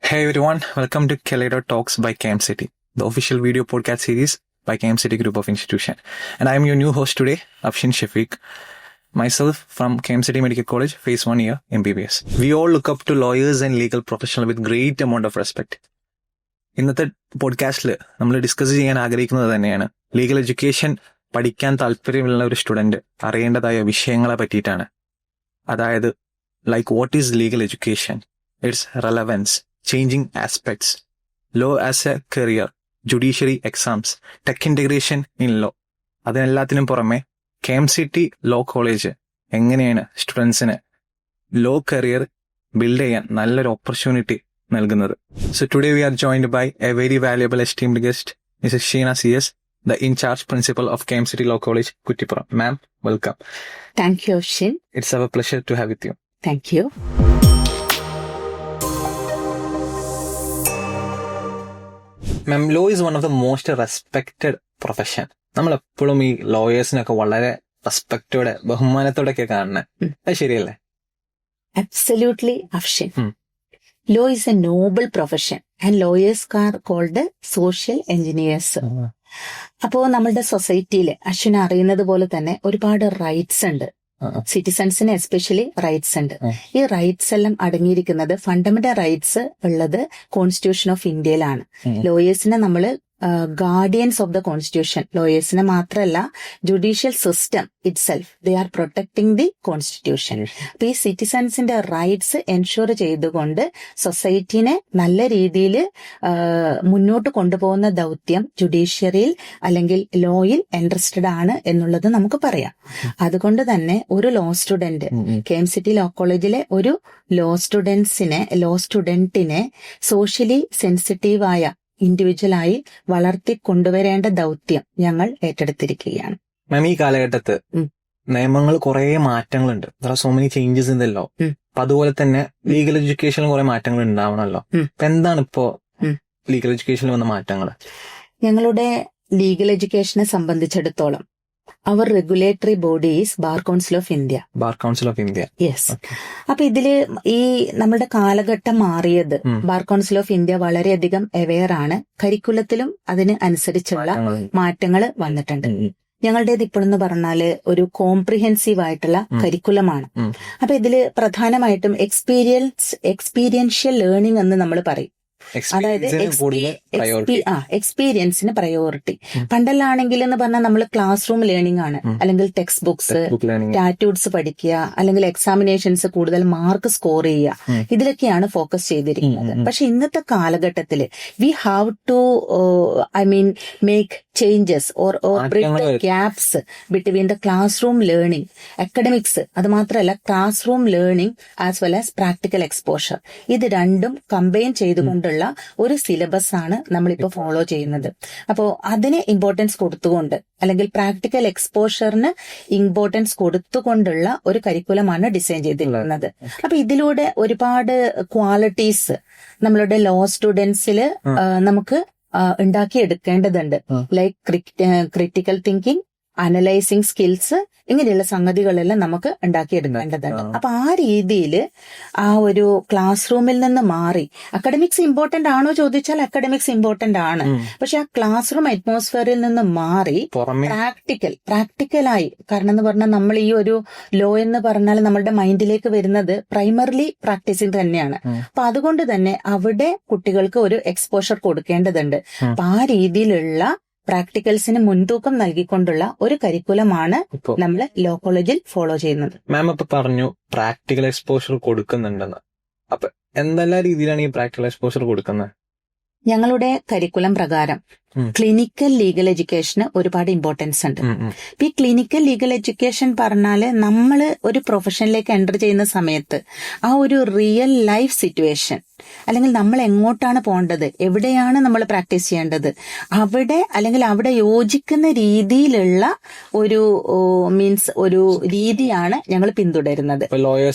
Hey everyone, welcome to Kaleido Talks by KMCity, the official video podcast series by KMCity Group of Institution. And I am your new host today, Afshin Shafiq, myself from KMCity Medical College, phase 1 year MBBS. We all look up to lawyers and legal professionals with great amount of respect. ഇന്നത്തെ പോഡ്കാസ്റ്റിൽ നമ്മൾ discuss ചെയ്യാൻ ആഗ്രഹിക്കുന്നത് തന്നെയാണ് legal education പഠിക്കാൻ താല്പര്യമുള്ള ഒരു student അറിയേണ്ടതായ വിഷയങ്ങളെ പറ്റിയിട്ടാണ്. അതായത് like what is legal education, its relevance, changing aspects, law as a career, judiciary exams, tech integration in law. അതിനെല്ലാത്തിനും പുറമെ KMCT ലോ കോളേജ് എങ്ങനെയാണ് സ്റ്റുഡൻസിന് ലോ കരിയർ ബിൽഡ് ചെയ്യാൻ നല്ലൊരു ഓപ്പർച്യൂണിറ്റി നൽകുന്നത്. So today we are joined by a very valuable esteemed guest, Mrs. Sheena CS, the in-charge principal of KMCT Law College, Kuttipuram. Ma'am, welcome. Thank you, Shin. It's our pleasure to have with you. Thank you. Ma'am, law is one of the most respected profession. നമ്മൾ എപ്പോഴും ഈ ലോയേഴ്സിനൊക്കെ വളരെ റെസ്പെക്റ്റോടെ ബഹുമാനത്തോടെ കാണുന്നത്, അത് ശരിയല്ലേ? Absolutely, Afshin. Law is a noble profession and lawyers are called social engineers. അപ്പോ നമ്മളുടെ സൊസൈറ്റിയിൽ അശ്വിൻ അറിയുന്നത് പോലെ തന്നെ ഒരുപാട് റൈറ്റ്സ് ഉണ്ട്. സിറ്റിസൺസിന് എസ്പെഷ്യലി റൈറ്റ്സ് ഉണ്ട്. ഈ റൈറ്റ്സ് എല്ലാം അടങ്ങിയിരിക്കുന്നത് ഫണ്ടമെന്റൽ റൈറ്റ്സ് ഉള്ളത് കോൺസ്റ്റിറ്റ്യൂഷൻ ഓഫ് ഇന്ത്യയിലാണ്. ലോയേഴ്സിനെ നമ്മള് ഗാർഡിയൻസ് ഓഫ് ദ കോൺസ്റ്റിറ്റ്യൂഷൻ, ലോയേഴ്സിനെ മാത്രമല്ല judicial system it self, they are protecting the constitution. അപ്പൊ ഈ സിറ്റിസൺസിന്റെ റൈറ്റ്സ് എൻഷുർ ചെയ്തുകൊണ്ട് സൊസൈറ്റിനെ നല്ല രീതിയിൽ മുന്നോട്ട് കൊണ്ടുപോകുന്ന ദൗത്യം ജുഡീഷ്യറിയിൽ അല്ലെങ്കിൽ ലോയിൽ ഇൻട്രസ്റ്റഡ് ആണ് എന്നുള്ളത് നമുക്ക് പറയാം. അതുകൊണ്ട് തന്നെ ഒരു ലോ സ്റ്റുഡന്റ്, KMCT ലോ കോളേജിലെ ഒരു ലോ സ്റ്റുഡന്റിനെ സോഷ്യലി സെൻസിറ്റീവായ ഇൻഡിവിജ്വലായി വളർത്തി കൊണ്ടുവരേണ്ട ദൗത്യം ഞങ്ങൾ ഏറ്റെടുത്തിരിക്കുകയാണ്. മാം, ഈ കാലഘട്ടത്ത് നിയമങ്ങൾ കുറെ മാറ്റങ്ങളുണ്ട്. So many changes in the law. അപ്പൊ അതുപോലെ തന്നെ ലീഗൽ എഡ്യൂക്കേഷനിൽ കുറെ മാറ്റങ്ങൾ ഉണ്ടാവണമല്ലോ. അപ്പൊ എന്താണ് ഇപ്പോ ലീഗൽ എഡ്യൂക്കേഷനിൽ വന്ന മാറ്റങ്ങൾ? ഞങ്ങളുടെ ലീഗൽ എഡ്യൂക്കേഷനെ സംബന്ധിച്ചിടത്തോളം അവർ regulatory body is Bar Council of India. Bar Council of India, yes. അപ്പൊ ഇതില് ഈ നമ്മുടെ കാലഘട്ടം മാറിയത്, ബാർ കൗൺസിൽ ഓഫ് ഇന്ത്യ വളരെയധികം അവെയർ ആണ്. കരിക്കുലത്തിലും അതിന് അനുസരിച്ചുള്ള മാറ്റങ്ങൾ വന്നിട്ടുണ്ട്. ഞങ്ങളുടേത് ഇപ്പോഴെന്ന് പറഞ്ഞാല് ഒരു കോംപ്രിഹെൻസീവ് ആയിട്ടുള്ള കരിക്കുലമാണ്. അപ്പൊ ഇതില് പ്രധാനമായിട്ടും എക്സ്പീരിയൻഷ്യൽ ലേണിംഗ് എന്ന് നമ്മൾ പറയും. അതായത് എക്സ്പീരിയൻസിന് പ്രയോറിറ്റി. പണ്ടെല്ലാണെങ്കിൽ എന്ന് പറഞ്ഞാൽ നമ്മൾ ക്ലാസ് റൂം ലേണിംഗ് ആണ്, അല്ലെങ്കിൽ ടെക്സ്റ്റ് ബുക്സ്, ടാറ്റ്യൂഡ്സ് പഠിക്കുക, അല്ലെങ്കിൽ എക്സാമിനേഷൻസ് കൂടുതൽ മാർക്ക് സ്കോർ ചെയ്യുക, ഇതിലൊക്കെയാണ് ഫോക്കസ് ചെയ്തിരിക്കുന്നത്. പക്ഷെ ഇന്നത്തെ കാലഘട്ടത്തില് we have to make changes or bridge the gaps between the classroom learning, academics, അത് മാത്രമല്ല classroom learning as well as practical exposure. ഇത് രണ്ടും കമ്പൈൻ ചെയ്തുകൊണ്ടുള്ള ഒരു സിലബസ് ആണ് നമ്മളിപ്പോ ഫോളോ ചെയ്യുന്നത്. അപ്പോ അതിന് ഇമ്പോർട്ടൻസ് കൊടുത്തുകൊണ്ട്, അല്ലെങ്കിൽ പ്രാക്ടിക്കൽ എക്സ്പോഷറിന് ഇമ്പോർട്ടൻസ് കൊടുത്തുകൊണ്ടുള്ള ഒരു കരിക്കുലമാണ് ഡിസൈൻ ചെയ്തിരിക്കുന്നത്. അപ്പൊ ഇതിലൂടെ ഒരുപാട് ക്വാളിറ്റീസ് നമ്മളുടെ ലോ സ്റ്റുഡൻസിൽ നമുക്ക് ഉണ്ടാക്കിയെടുക്കേണ്ടതുണ്ട്. Like critical thinking, analysing skills, ഇങ്ങനെയുള്ള സംഗതികളെല്ലാം നമുക്ക് ഉണ്ടാക്കിയെടുക്കേണ്ടതുണ്ട്. അപ്പൊ ആ രീതിയിൽ ആ ഒരു ക്ലാസ് റൂമിൽ നിന്ന് മാറി, അക്കാഡമിക്സ് ഇമ്പോർട്ടന്റ് ആണോ ചോദിച്ചാൽ അക്കാഡമിക്സ് ഇമ്പോർട്ടന്റ് ആണ്. പക്ഷെ ആ ക്ലാസ് റൂം അറ്റ്മോസ്ഫിയറിൽ നിന്ന് മാറി പ്രാക്ടിക്കലായി, കാരണം എന്ന് പറഞ്ഞാൽ നമ്മൾ ഈ ഒരു ലോ എന്ന് പറഞ്ഞാൽ നമ്മളുടെ മൈൻഡിലേക്ക് വരുന്നത് പ്രൈമറിലി പ്രാക്ടീസിങ് തന്നെയാണ്. അപ്പൊ അതുകൊണ്ട് തന്നെ അവിടെ കുട്ടികൾക്ക് ഒരു എക്സ്പോഷർ കൊടുക്കേണ്ടതുണ്ട്. അപ്പൊ ആ രീതിയിലുള്ള പ്രാക്ടിക്കൽസിന് മുൻതൂക്കം നൽകിക്കൊണ്ടുള്ള ഒരു കരിക്കുലമാണ് നമ്മൾ ലോ കോളേജിൽ ഫോളോ ചെയ്യുന്നത്. മാം ഇപ്പൊ പറഞ്ഞു പ്രാക്ടിക്കൽ എക്സ്പോഷർ കൊടുക്കുന്നുണ്ടെന്ന്. അപ്പൊ എന്തെല്ലാം രീതിയിലാണ് ഈ പ്രാക്ടിക്കൽ എക്സ്പോഷർ കൊടുക്കുന്നത്? ഞങ്ങളുടെ കരിക്കുലം പ്രകാരം ക്ലിനിക്കൽ ലീഗൽ എഡ്യൂക്കേഷന് ഒരുപാട് ഇമ്പോർട്ടൻസ് ഉണ്ട്. ഈ ക്ലിനിക്കൽ ലീഗൽ എഡ്യൂക്കേഷൻ പറഞ്ഞാല് നമ്മള് ഒരു പ്രൊഫഷനിലേക്ക് എൻ്റർ ചെയ്യുന്ന സമയത്ത് ആ ഒരു റിയൽ ലൈഫ് സിറ്റുവേഷൻ, അല്ലെങ്കിൽ നമ്മൾ എങ്ങോട്ടാണ് പോകേണ്ടത്, എവിടെയാണ് നമ്മൾ പ്രാക്ടീസ് ചെയ്യേണ്ടത്, അവിടെ അല്ലെങ്കിൽ അവിടെ യോജിക്കുന്ന രീതിയിലുള്ള ഒരു ഒരു രീതിയാണ് ഞങ്ങൾ പിന്തുടരുന്നത്.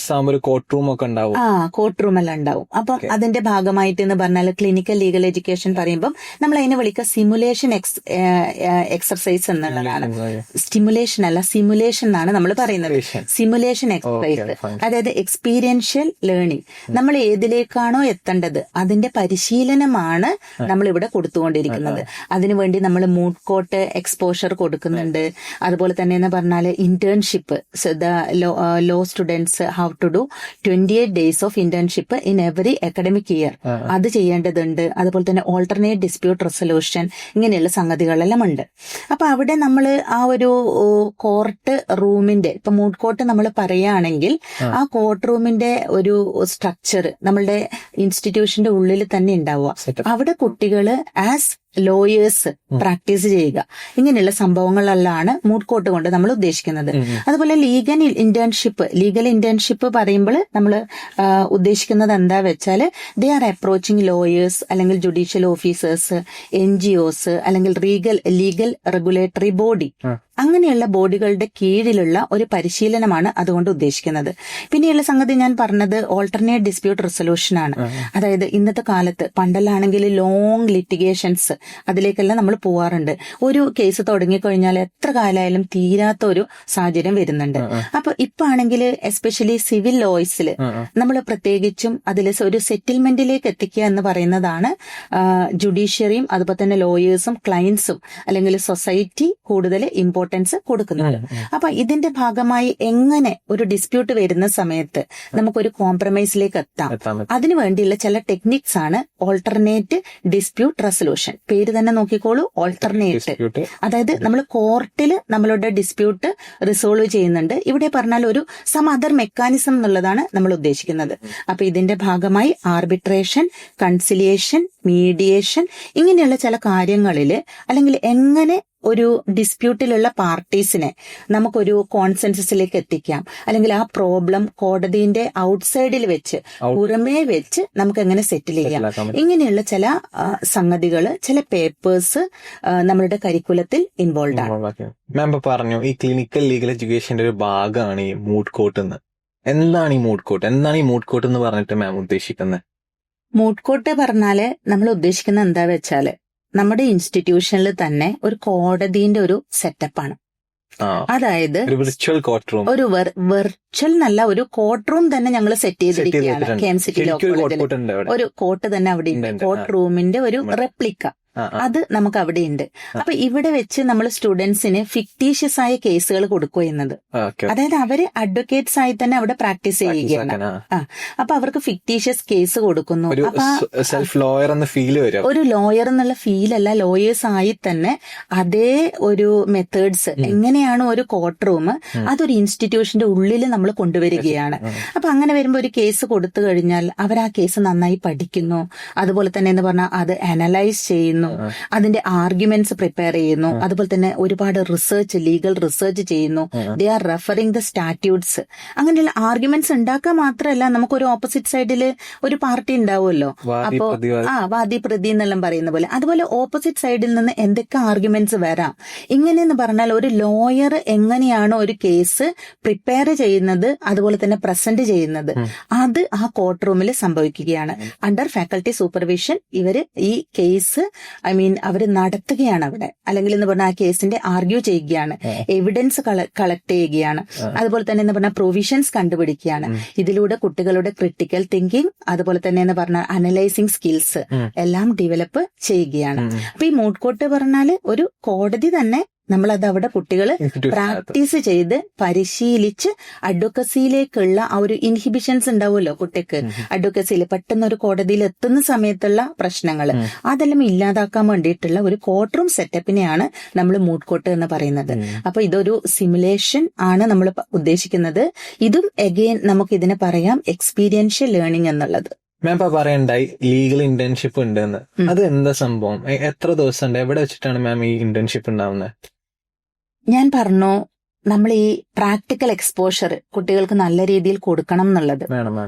കോർട്ട് റൂം ഒക്കെ ഉണ്ടാവും. കോർട്ട് റൂം എല്ലാം ഉണ്ടാവും. അപ്പം അതിന്റെ ഭാഗമായിട്ട് എന്ന് പറഞ്ഞാൽ ക്ലിനിക്കൽ ലീഗൽ എഡ്യൂക്കേഷൻ പറയുമ്പോൾ നമ്മൾ അതിനെ വിളിക്കുക സിമുലേഷൻ എക്സർസൈസ് എന്നുള്ളതാണ്. സ്റ്റിമുലേഷൻ അല്ല, സിമുലേഷൻ എന്നാണ് നമ്മൾ പറയുന്നത്. സിമുലേഷൻ എക്സർസൈസ്, അതായത് എക്സ്പീരിയൻഷ്യൽ ലേണിംഗ്. നമ്മൾ ഏതിലേക്കാണോ എത്തേണ്ടത് അതിന്റെ പരിശീലനമാണ് നമ്മൾ ഇവിടെ കൊടുത്തുകൊണ്ടിരിക്കുന്നത്. അതിനുവേണ്ടി നമ്മൾ മൂഡ് കോട്ട് എക്സ്പോഷർ കൊടുക്കുന്നുണ്ട്. അതുപോലെ തന്നെ എന്ന് പറഞ്ഞാൽ internship, law students how to do 28 days of internship in every academic year, അത് ചെയ്യേണ്ടതുണ്ട്. അതുപോലെ തന്നെ ഓൾട്ടർനേറ്റ് ഡിസ്പ്യൂട്ട് റെസൊല്യൂഷൻ, ഇങ്ങനെയുള്ള സംഗതികളെല്ലാം ഉണ്ട്. അപ്പൊ അവിടെ നമ്മൾ ആ ഒരു കോർട്ട് റൂമിന്റെ, ഇപ്പൊ മൂഡ് കോർട്ട് നമ്മൾ പറയുകയാണെങ്കിൽ ആ കോർട്ട് റൂമിന്റെ ഒരു സ്ട്രക്ചർ നമ്മളുടെ ഇൻസ്റ്റിറ്റ്യൂഷന്റെ ഉള്ളിൽ തന്നെ ഉണ്ടാവുക. അവിടെ കുട്ടികള് ആസ് ലോയേഴ്സ് പ്രാക്ടീസ് ചെയ്യുക, ഇങ്ങനെയുള്ള സംഭവങ്ങളെല്ലാം മൂഡ് കോർട്ട് കൊണ്ട് നമ്മൾ ഉദ്ദേശിക്കുന്നത്. അതുപോലെ ലീഗൽ ഇന്റേൺഷിപ്പ് പറയുമ്പോൾ നമ്മൾ ഉദ്ദേശിക്കുന്നത് എന്താ വെച്ചാൽ ദേ ആർ അപ്രോച്ചിങ് ലോയേഴ്സ് അല്ലെങ്കിൽ ജുഡീഷ്യൽ ഓഫീസേഴ്സ്, NGOs അല്ലെങ്കിൽ ലീഗൽ റെഗുലേറ്ററി ബോഡി, അങ്ങനെയുള്ള ബോഡികളുടെ കീഴിലുള്ള ഒരു പരിശീലനമാണ് അതുകൊണ്ട് ഉദ്ദേശിക്കുന്നത്. പിന്നെയുള്ള സംഗതി ഞാൻ പറഞ്ഞത് ഓൾട്ടർനേറ്റ് ഡിസ്പ്യൂട്ട് റെസൊല്യൂഷൻ ആണ്. അതായത് ഇന്നത്തെ കാലത്ത്, പണ്ടെല്ലാണെങ്കിൽ ലോങ് ലിറ്റിഗേഷൻസ്, അതിലേക്കെല്ലാം നമ്മൾ പോവാറുണ്ട്. ഒരു കേസ് തുടങ്ങിക്കഴിഞ്ഞാൽ എത്ര കാലമായാലും തീരാത്ത ഒരു സാഹചര്യം വരുന്നുണ്ട്. അപ്പൊ ഇപ്പൊ ആണെങ്കിൽ എസ്പെഷ്യലി സിവിൽ ലോയ്സിൽ നമ്മൾ പ്രത്യേകിച്ചും അതിൽ ഒരു സെറ്റിൽമെന്റിലേക്ക് എത്തിക്കുക എന്ന് പറയുന്നതാണ് ജുഡീഷ്യറിയും അതുപോലെ തന്നെ ലോയേഴ്സും ക്ലയൻസും അല്ലെങ്കിൽ സൊസൈറ്റി കൂടുതൽ ഇമ്പോർട്ടൻസ് കൊടുക്കുന്നുണ്ട്. അപ്പൊ ഇതിന്റെ ഭാഗമായി എങ്ങനെ ഒരു ഡിസ്പ്യൂട്ട് വരുന്ന സമയത്ത് നമുക്കൊരു കോംപ്രമൈസിലേക്ക് എത്താം, അതിനു വേണ്ടിയുള്ള ചില ടെക്നിക്സ് ആണ് ഓൾട്ടർനേറ്റ് ഡിസ്പ്യൂട്ട് റെസൊല്യൂഷൻ. പേര് തന്നെ നോക്കിക്കോളൂ, ഓൾട്ടർനേറ്റ്. അതായത് നമ്മൾ കോർട്ടിൽ നമ്മളുടെ ഡിസ്പ്യൂട്ട് റിസോൾവ് ചെയ്യുന്നുണ്ട്. ഇവിടെ പറഞ്ഞാൽ ഒരു സം അതർ മെക്കാനിസം എന്നുള്ളതാണ് നമ്മൾ ഉദ്ദേശിക്കുന്നത്. അപ്പൊ ഇതിന്റെ ഭാഗമായി ആർബിട്രേഷൻ, കൺസിലിയേഷൻ, മീഡിയേഷൻ, ഇങ്ങനെയുള്ള ചില കാര്യങ്ങളില് അല്ലെങ്കിൽ എങ്ങനെ ഒരു ഡിസ്പ്യൂട്ടിലുള്ള പാർട്ടീസിനെ നമുക്കൊരു കോൺസെൻസസിലേക്ക് എത്തിക്കാം, അല്ലെങ്കിൽ ആ പ്രോബ്ലം കോടതിന്റെ ഔട്ട്സൈഡിൽ വെച്ച്, പുറമേ വെച്ച് നമുക്ക് എങ്ങനെ സെറ്റിൽ ചെയ്യാം, ഇങ്ങനെയുള്ള ചില സംഗതികൾ, ചില പേപ്പേഴ്സ് നമ്മളുടെ കരിക്കുലത്തിൽ ഇൻവോൾവ് ആണ്. മാം പറഞ്ഞു ഈ ക്ലിനിക്കൽ ലീഗൽ എഡ്യൂക്കേഷന്റെ ഒരു ഭാഗമാണ് ഈ മൂഡ് കോർട്ട് എന്ന്. എന്താണ് ഈ മൂഡ് കോർട്ട്? എന്താണ് ഈ മൂഡ് കോർട്ട് എന്ന് പറഞ്ഞിട്ട് മാം ഉദ്ദേശിക്കുന്നത്? മൂഡ് കോർട്ട് പറഞ്ഞാല് നമ്മൾ ഉദ്ദേശിക്കുന്നത് എന്താ വെച്ചാല് നമ്മുടെ ഇൻസ്റ്റിറ്റ്യൂഷനിൽ തന്നെ ഒരു കോടതിന്റെ ഒരു സെറ്റപ്പാണ്. അതായത് വിർച്വൽ കോർട്ട് റൂം, ഒരു വെർച്വൽ നല്ല ഒരു കോർട്ട് റൂം തന്നെ ഞങ്ങൾ സെറ്റ് ചെയ്തിരിക്കുകയാണ്. KMCT ലോ കോളേജിൽ ഒരു കോർട്ട് തന്നെ അവിടെ ഉണ്ട്. കോർട്ട് റൂമിന്റെ ഒരു റെപ്ലിക്ക അത് നമുക്ക് അവിടെ ഉണ്ട്. അപ്പൊ ഇവിടെ വെച്ച് നമ്മൾ സ്റ്റുഡൻസിന് ഫിക്ടീഷ്യസ് ആയ കേസുകൾ കൊടുക്കുക എന്നത്, അതായത് അവര് അഡ്വക്കേറ്റ്സ് ആയി തന്നെ അവിടെ പ്രാക്ടീസ് ചെയ്യുകയാണ്. അപ്പൊ അവർക്ക് ഫിക്ടീഷ്യസ് കേസ് കൊടുക്കുന്നു. ഒരു ലോയർ എന്നുള്ള ഫീലല്ല, ലോയേഴ്സ് ആയി തന്നെ അതേ ഒരു മെത്തേഡ്സ് എങ്ങനെയാണ് ഒരു കോർട്ട് റൂം അതൊരു ഇൻസ്റ്റിറ്റ്യൂഷന്റെ ഉള്ളിൽ നമ്മൾ കൊണ്ടുവരികയാണ്. അപ്പൊ അങ്ങനെ വരുമ്പോൾ ഒരു കേസ് കൊടുത്തു കഴിഞ്ഞാൽ അവർ ആ കേസ് നന്നായി പഠിക്കുന്നു. അതുപോലെ തന്നെ എന്ന് പറഞ്ഞാൽ അത് അനലൈസ് ചെയ്യുന്നു, അതിന്റെ ആർഗ്യുമെന്റ്സ് പ്രിപ്പയർ ചെയ്യുന്നു. അതുപോലെ തന്നെ ഒരുപാട് റിസർച്ച്, ലീഗൽ റിസർച്ച് ചെയ്യുന്നു. They are referring the statutes. അങ്ങനെയുള്ള ആർഗ്യുമെന്റ്സ് ഉണ്ടാക്കാൻ മാത്രമല്ല, നമുക്കൊരു ഓപ്പോസിറ്റ് സൈഡില് ഒരു പാർട്ടി ഉണ്ടാവുമല്ലോ, അപ്പോ വാദി പ്രതി എന്നെല്ലാം പറയുന്ന പോലെ, അതുപോലെ ഓപ്പോസിറ്റ് സൈഡിൽ നിന്ന് എന്തൊക്കെ ആർഗ്യുമെന്റ്സ് വരാം. ഇങ്ങനെയെന്ന് പറഞ്ഞാൽ ഒരു ലോയർ എങ്ങനെയാണോ ഒരു കേസ് പ്രിപ്പയർ ചെയ്യുന്നത്, അതുപോലെ തന്നെ പ്രസന്റ് ചെയ്യുന്നത്, അത് ആ കോർട്ട് റൂമിൽ സംഭവിക്കുകയാണ്. അണ്ടർ ഫാക്കൽറ്റി സൂപ്പർവിഷൻ ഇവര് ഈ കേസ് അവര് നടത്തുകയാണ് അവിടെ, അല്ലെങ്കിൽ എന്ന് പറഞ്ഞാൽ ആ കേസിന്റെ ആർഗ്യൂ ചെയ്യുകയാണ്, എവിഡൻസ് കളക്ട് ചെയ്യുകയാണ്, അതുപോലെ തന്നെ എന്ന് പറഞ്ഞാൽ പ്രൊവിഷൻസ് കണ്ടുപിടിക്കുകയാണ്. ഇതിലൂടെ കുട്ടികളുടെ ക്രിട്ടിക്കൽ തിങ്കിങ്, അതുപോലെ തന്നെ എന്ന് പറഞ്ഞാൽ അനലൈസിങ് സ്കിൽസ് എല്ലാം ഡെവലപ്പ് ചെയ്യുകയാണ്. അപ്പൊ ഈ മൂഡ് കോർട്ട് പറഞ്ഞാല് ഒരു കോടതി തന്നെ നമ്മളത് അവിടെ കുട്ടികൾ പ്രാക്ടീസ് ചെയ്ത് പരിശീലിച്ച് അഡ്വക്കസിയിലേക്കുള്ള ആ ഒരു ഇൻഹിബിഷൻസ് ഉണ്ടാവുമല്ലോ കുട്ടിക്ക്, അഡ്വക്കസിയിൽ പെട്ടെന്ന് ഒരു കോടതിയിൽ എത്തുന്ന സമയത്തുള്ള പ്രശ്നങ്ങൾ അതെല്ലാം ഇല്ലാതാക്കാൻ വേണ്ടിയിട്ടുള്ള ഒരു കോർട്ട് റൂം സെറ്റപ്പിനെയാണ് നമ്മൾ മൂഡ് കോർട്ട് എന്ന് പറയുന്നത്. അപ്പൊ ഇതൊരു സിമുലേഷൻ ആണ് നമ്മൾ ഉദ്ദേശിക്കുന്നത്. ഇതും എഗെയിൻ നമുക്ക് ഇതിനെ പറയാം എക്സ്പീരിയൻഷ്യൽ ലേണിംഗ് എന്നുള്ളത്. മാം ഇപ്പൊ പറയണ്ടായി ലീഗൽ ഇന്റേൺഷിപ്പ് ഉണ്ടെന്ന്. അത് എന്താ സംഭവം? എത്ര ദിവസം ഉണ്ട്? എവിടെ വെച്ചിട്ടാണ് മാം ഈ ഇന്റേൺഷിപ്പ് ഉണ്ടാവുന്നത്? ഞാൻ പറഞ്ഞു, നമ്മൾ ഈ പ്രാക്ടിക്കൽ എക്സ്പോഷർ കുട്ടികൾക്ക് നല്ല രീതിയിൽ കൊടുക്കണം എന്നുള്ളത്.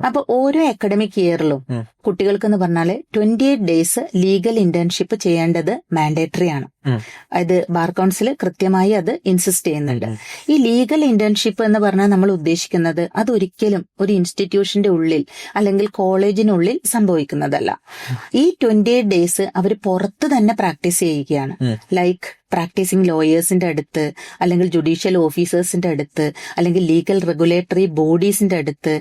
അപ്പൊ ഓരോ അക്കാഡമിക് ഇയറിലും കുട്ടികൾക്ക് എന്ന് പറഞ്ഞാല് 28 ഡേയ്സ് ലീഗൽ ഇന്റേൺഷിപ്പ് ചെയ്യേണ്ടത് മാൻഡേറ്ററി ആണ്. അത് ബാർ കൗൺസിൽ കൃത്യമായി അത് ഇൻസിസ്റ്റ് ചെയ്യുന്നുണ്ട്. ഈ ലീഗൽ ഇന്റേൺഷിപ്പ് എന്ന് പറഞ്ഞാൽ നമ്മൾ ഉദ്ദേശിക്കുന്നത് അതൊരിക്കലും ഒരു ഇൻസ്റ്റിറ്റ്യൂഷന്റെ ഉള്ളിൽ അല്ലെങ്കിൽ കോളേജിനുള്ളിൽ സംഭവിക്കുന്നതല്ല. ഈ 28 ഡേയ്സ് അവർ പുറത്ത് തന്നെ പ്രാക്ടീസ് ചെയ്യുകയാണ്. ലൈക്ക് പ്രാക്ടീസിംഗ് ലോയേഴ്സിന്റെ അടുത്ത്, അല്ലെങ്കിൽ ജുഡീഷ്യൽ ഓഫീസേഴ്സിന്റെ അടുത്ത്, അല്ലെങ്കിൽ ലീഗൽ റെഗുലേറ്ററി ബോഡീസിന്റെ അടുത്ത്,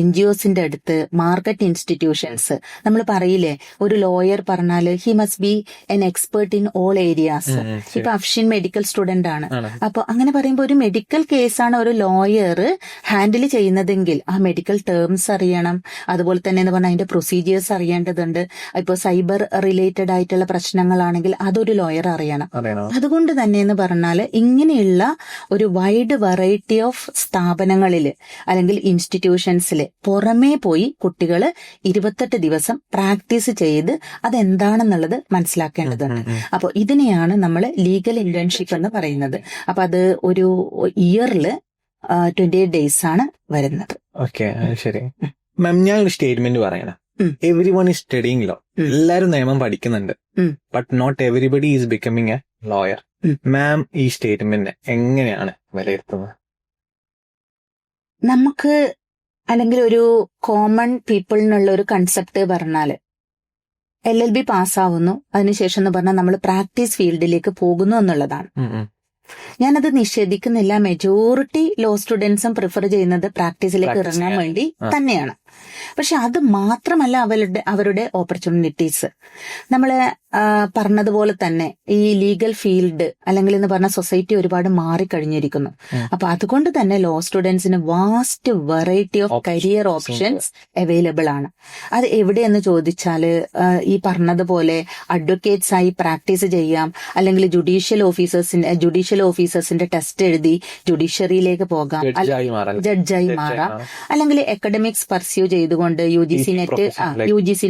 NGOസിന്റെ അടുത്ത്, മാർക്കറ്റ് ഇൻസ്റ്റിറ്റ്യൂഷൻസ്. നമ്മൾ പറയില്ലേ, ഒരു ലോയർ പറഞ്ഞാല് he must be an expert in all areas. ഇപ്പൊ അഫ്ഷിൻ മെഡിക്കൽ സ്റ്റുഡന്റ് ആണ്. അപ്പൊ അങ്ങനെ പറയുമ്പോൾ ഒരു മെഡിക്കൽ കേസാണ് ഒരു ലോയർ ഹാൻഡിൽ ചെയ്യുന്നതെങ്കിൽ ആ മെഡിക്കൽ ടേംസ് അറിയണം. അതുപോലെ തന്നെ എന്ന് പറഞ്ഞാൽ അതിന്റെ പ്രൊസീജിയേഴ്സ് അറിയേണ്ടതുണ്ട്. ഇപ്പൊ സൈബർ റിലേറ്റഡ് ആയിട്ടുള്ള പ്രശ്നങ്ങളാണെങ്കിൽ അതൊരു ലോയർ അറിയണം. അതുകൊണ്ട് തന്നെ എന്ന് പറഞ്ഞാൽ ഇങ്ങനെയുള്ള ഒരു വൈഡ് വെറൈറ്റി ഓഫ് സ്ഥാപനങ്ങളിൽ അല്ലെങ്കിൽ ഇൻസ്റ്റിറ്റ്യൂഷൻസിൽ പുറമേ പോയി കുട്ടികൾ 28 ദിവസം പ്രാക്ടീസ് ചെയ്ത് അതെന്താണെന്നുള്ളത് മനസ്സിലാക്കേണ്ടതുണ്ട്. അപ്പോൾ ഇതിനെയാണ് നമ്മൾ ലീഗൽ ഇന്റേൺഷിപ്പ് എന്ന് പറയുന്നത്. അപ്പൊ അത് ഒരു ഇയറിൽ 28 ഡേയ്സ് ആണ് വരുന്നത്. ഓക്കെ, ശരി മാം. ഞാൻ ഒരു സ്റ്റേറ്റ്മെന്റ് പറയണം. Everyone is studying law. എല്ലാരും നിയമം പഠിക്കുന്നുണ്ട്. But not everybody is becoming a lawyer. Ma'am ഈ സ്റ്റേറ്റ്മെന്റ് എങ്ങനെയാണ് വിലയിരുത്തുന്നത്? നമുക്ക് അല്ലെങ്കിൽ ഒരു കോമൺ പീപ്പിളിനുള്ള ഒരു കൺസെപ്റ്റ് പറഞ്ഞാല് LLB പാസ്സാവുന്നു, അതിനുശേഷം എന്ന് പറഞ്ഞാൽ നമ്മൾ പ്രാക്ടീസ് ഫീൽഡിലേക്ക് പോകുന്നു എന്നുള്ളതാണ്. ഞാനത് നിഷേധിക്കുന്നില്ല. മെജോറിറ്റി ലോ സ്റ്റുഡൻസും പ്രിഫർ ചെയ്യുന്നത് പ്രാക്ടീസിലേക്ക് ഇറങ്ങാൻ വേണ്ടി തന്നെയാണ്. പക്ഷെ അത് മാത്രമല്ല അവരുടെ ഓപ്പർച്യൂണിറ്റീസ്. നമ്മള് പറഞ്ഞതുപോലെ തന്നെ ഈ ലീഗൽ ഫീൽഡ് അല്ലെങ്കിൽ എന്ന് പറഞ്ഞ സൊസൈറ്റി ഒരുപാട് മാറിക്കഴിഞ്ഞിരിക്കുന്നു. അപ്പൊ അതുകൊണ്ട് തന്നെ ലോ സ്റ്റുഡൻസിന് vast variety of career options available ആണ്. അത് എവിടെയെന്ന് ചോദിച്ചാല് ഈ പറഞ്ഞതുപോലെ അഡ്വക്കേറ്റ്സ് ആയി പ്രാക്ടീസ് ചെയ്യാം, അല്ലെങ്കിൽ ജുഡീഷ്യൽ ഓഫീസേഴ്സിന്റെ ടെസ്റ്റ് എഴുതി ജുഡീഷ്യറിയിലേക്ക് പോകാം, ജഡ്ജായി മാറാം, അല്ലെങ്കിൽ അക്കാഡമിക്സ് പർസ്യൂ ചെയ്തുകൊണ്ട് UGC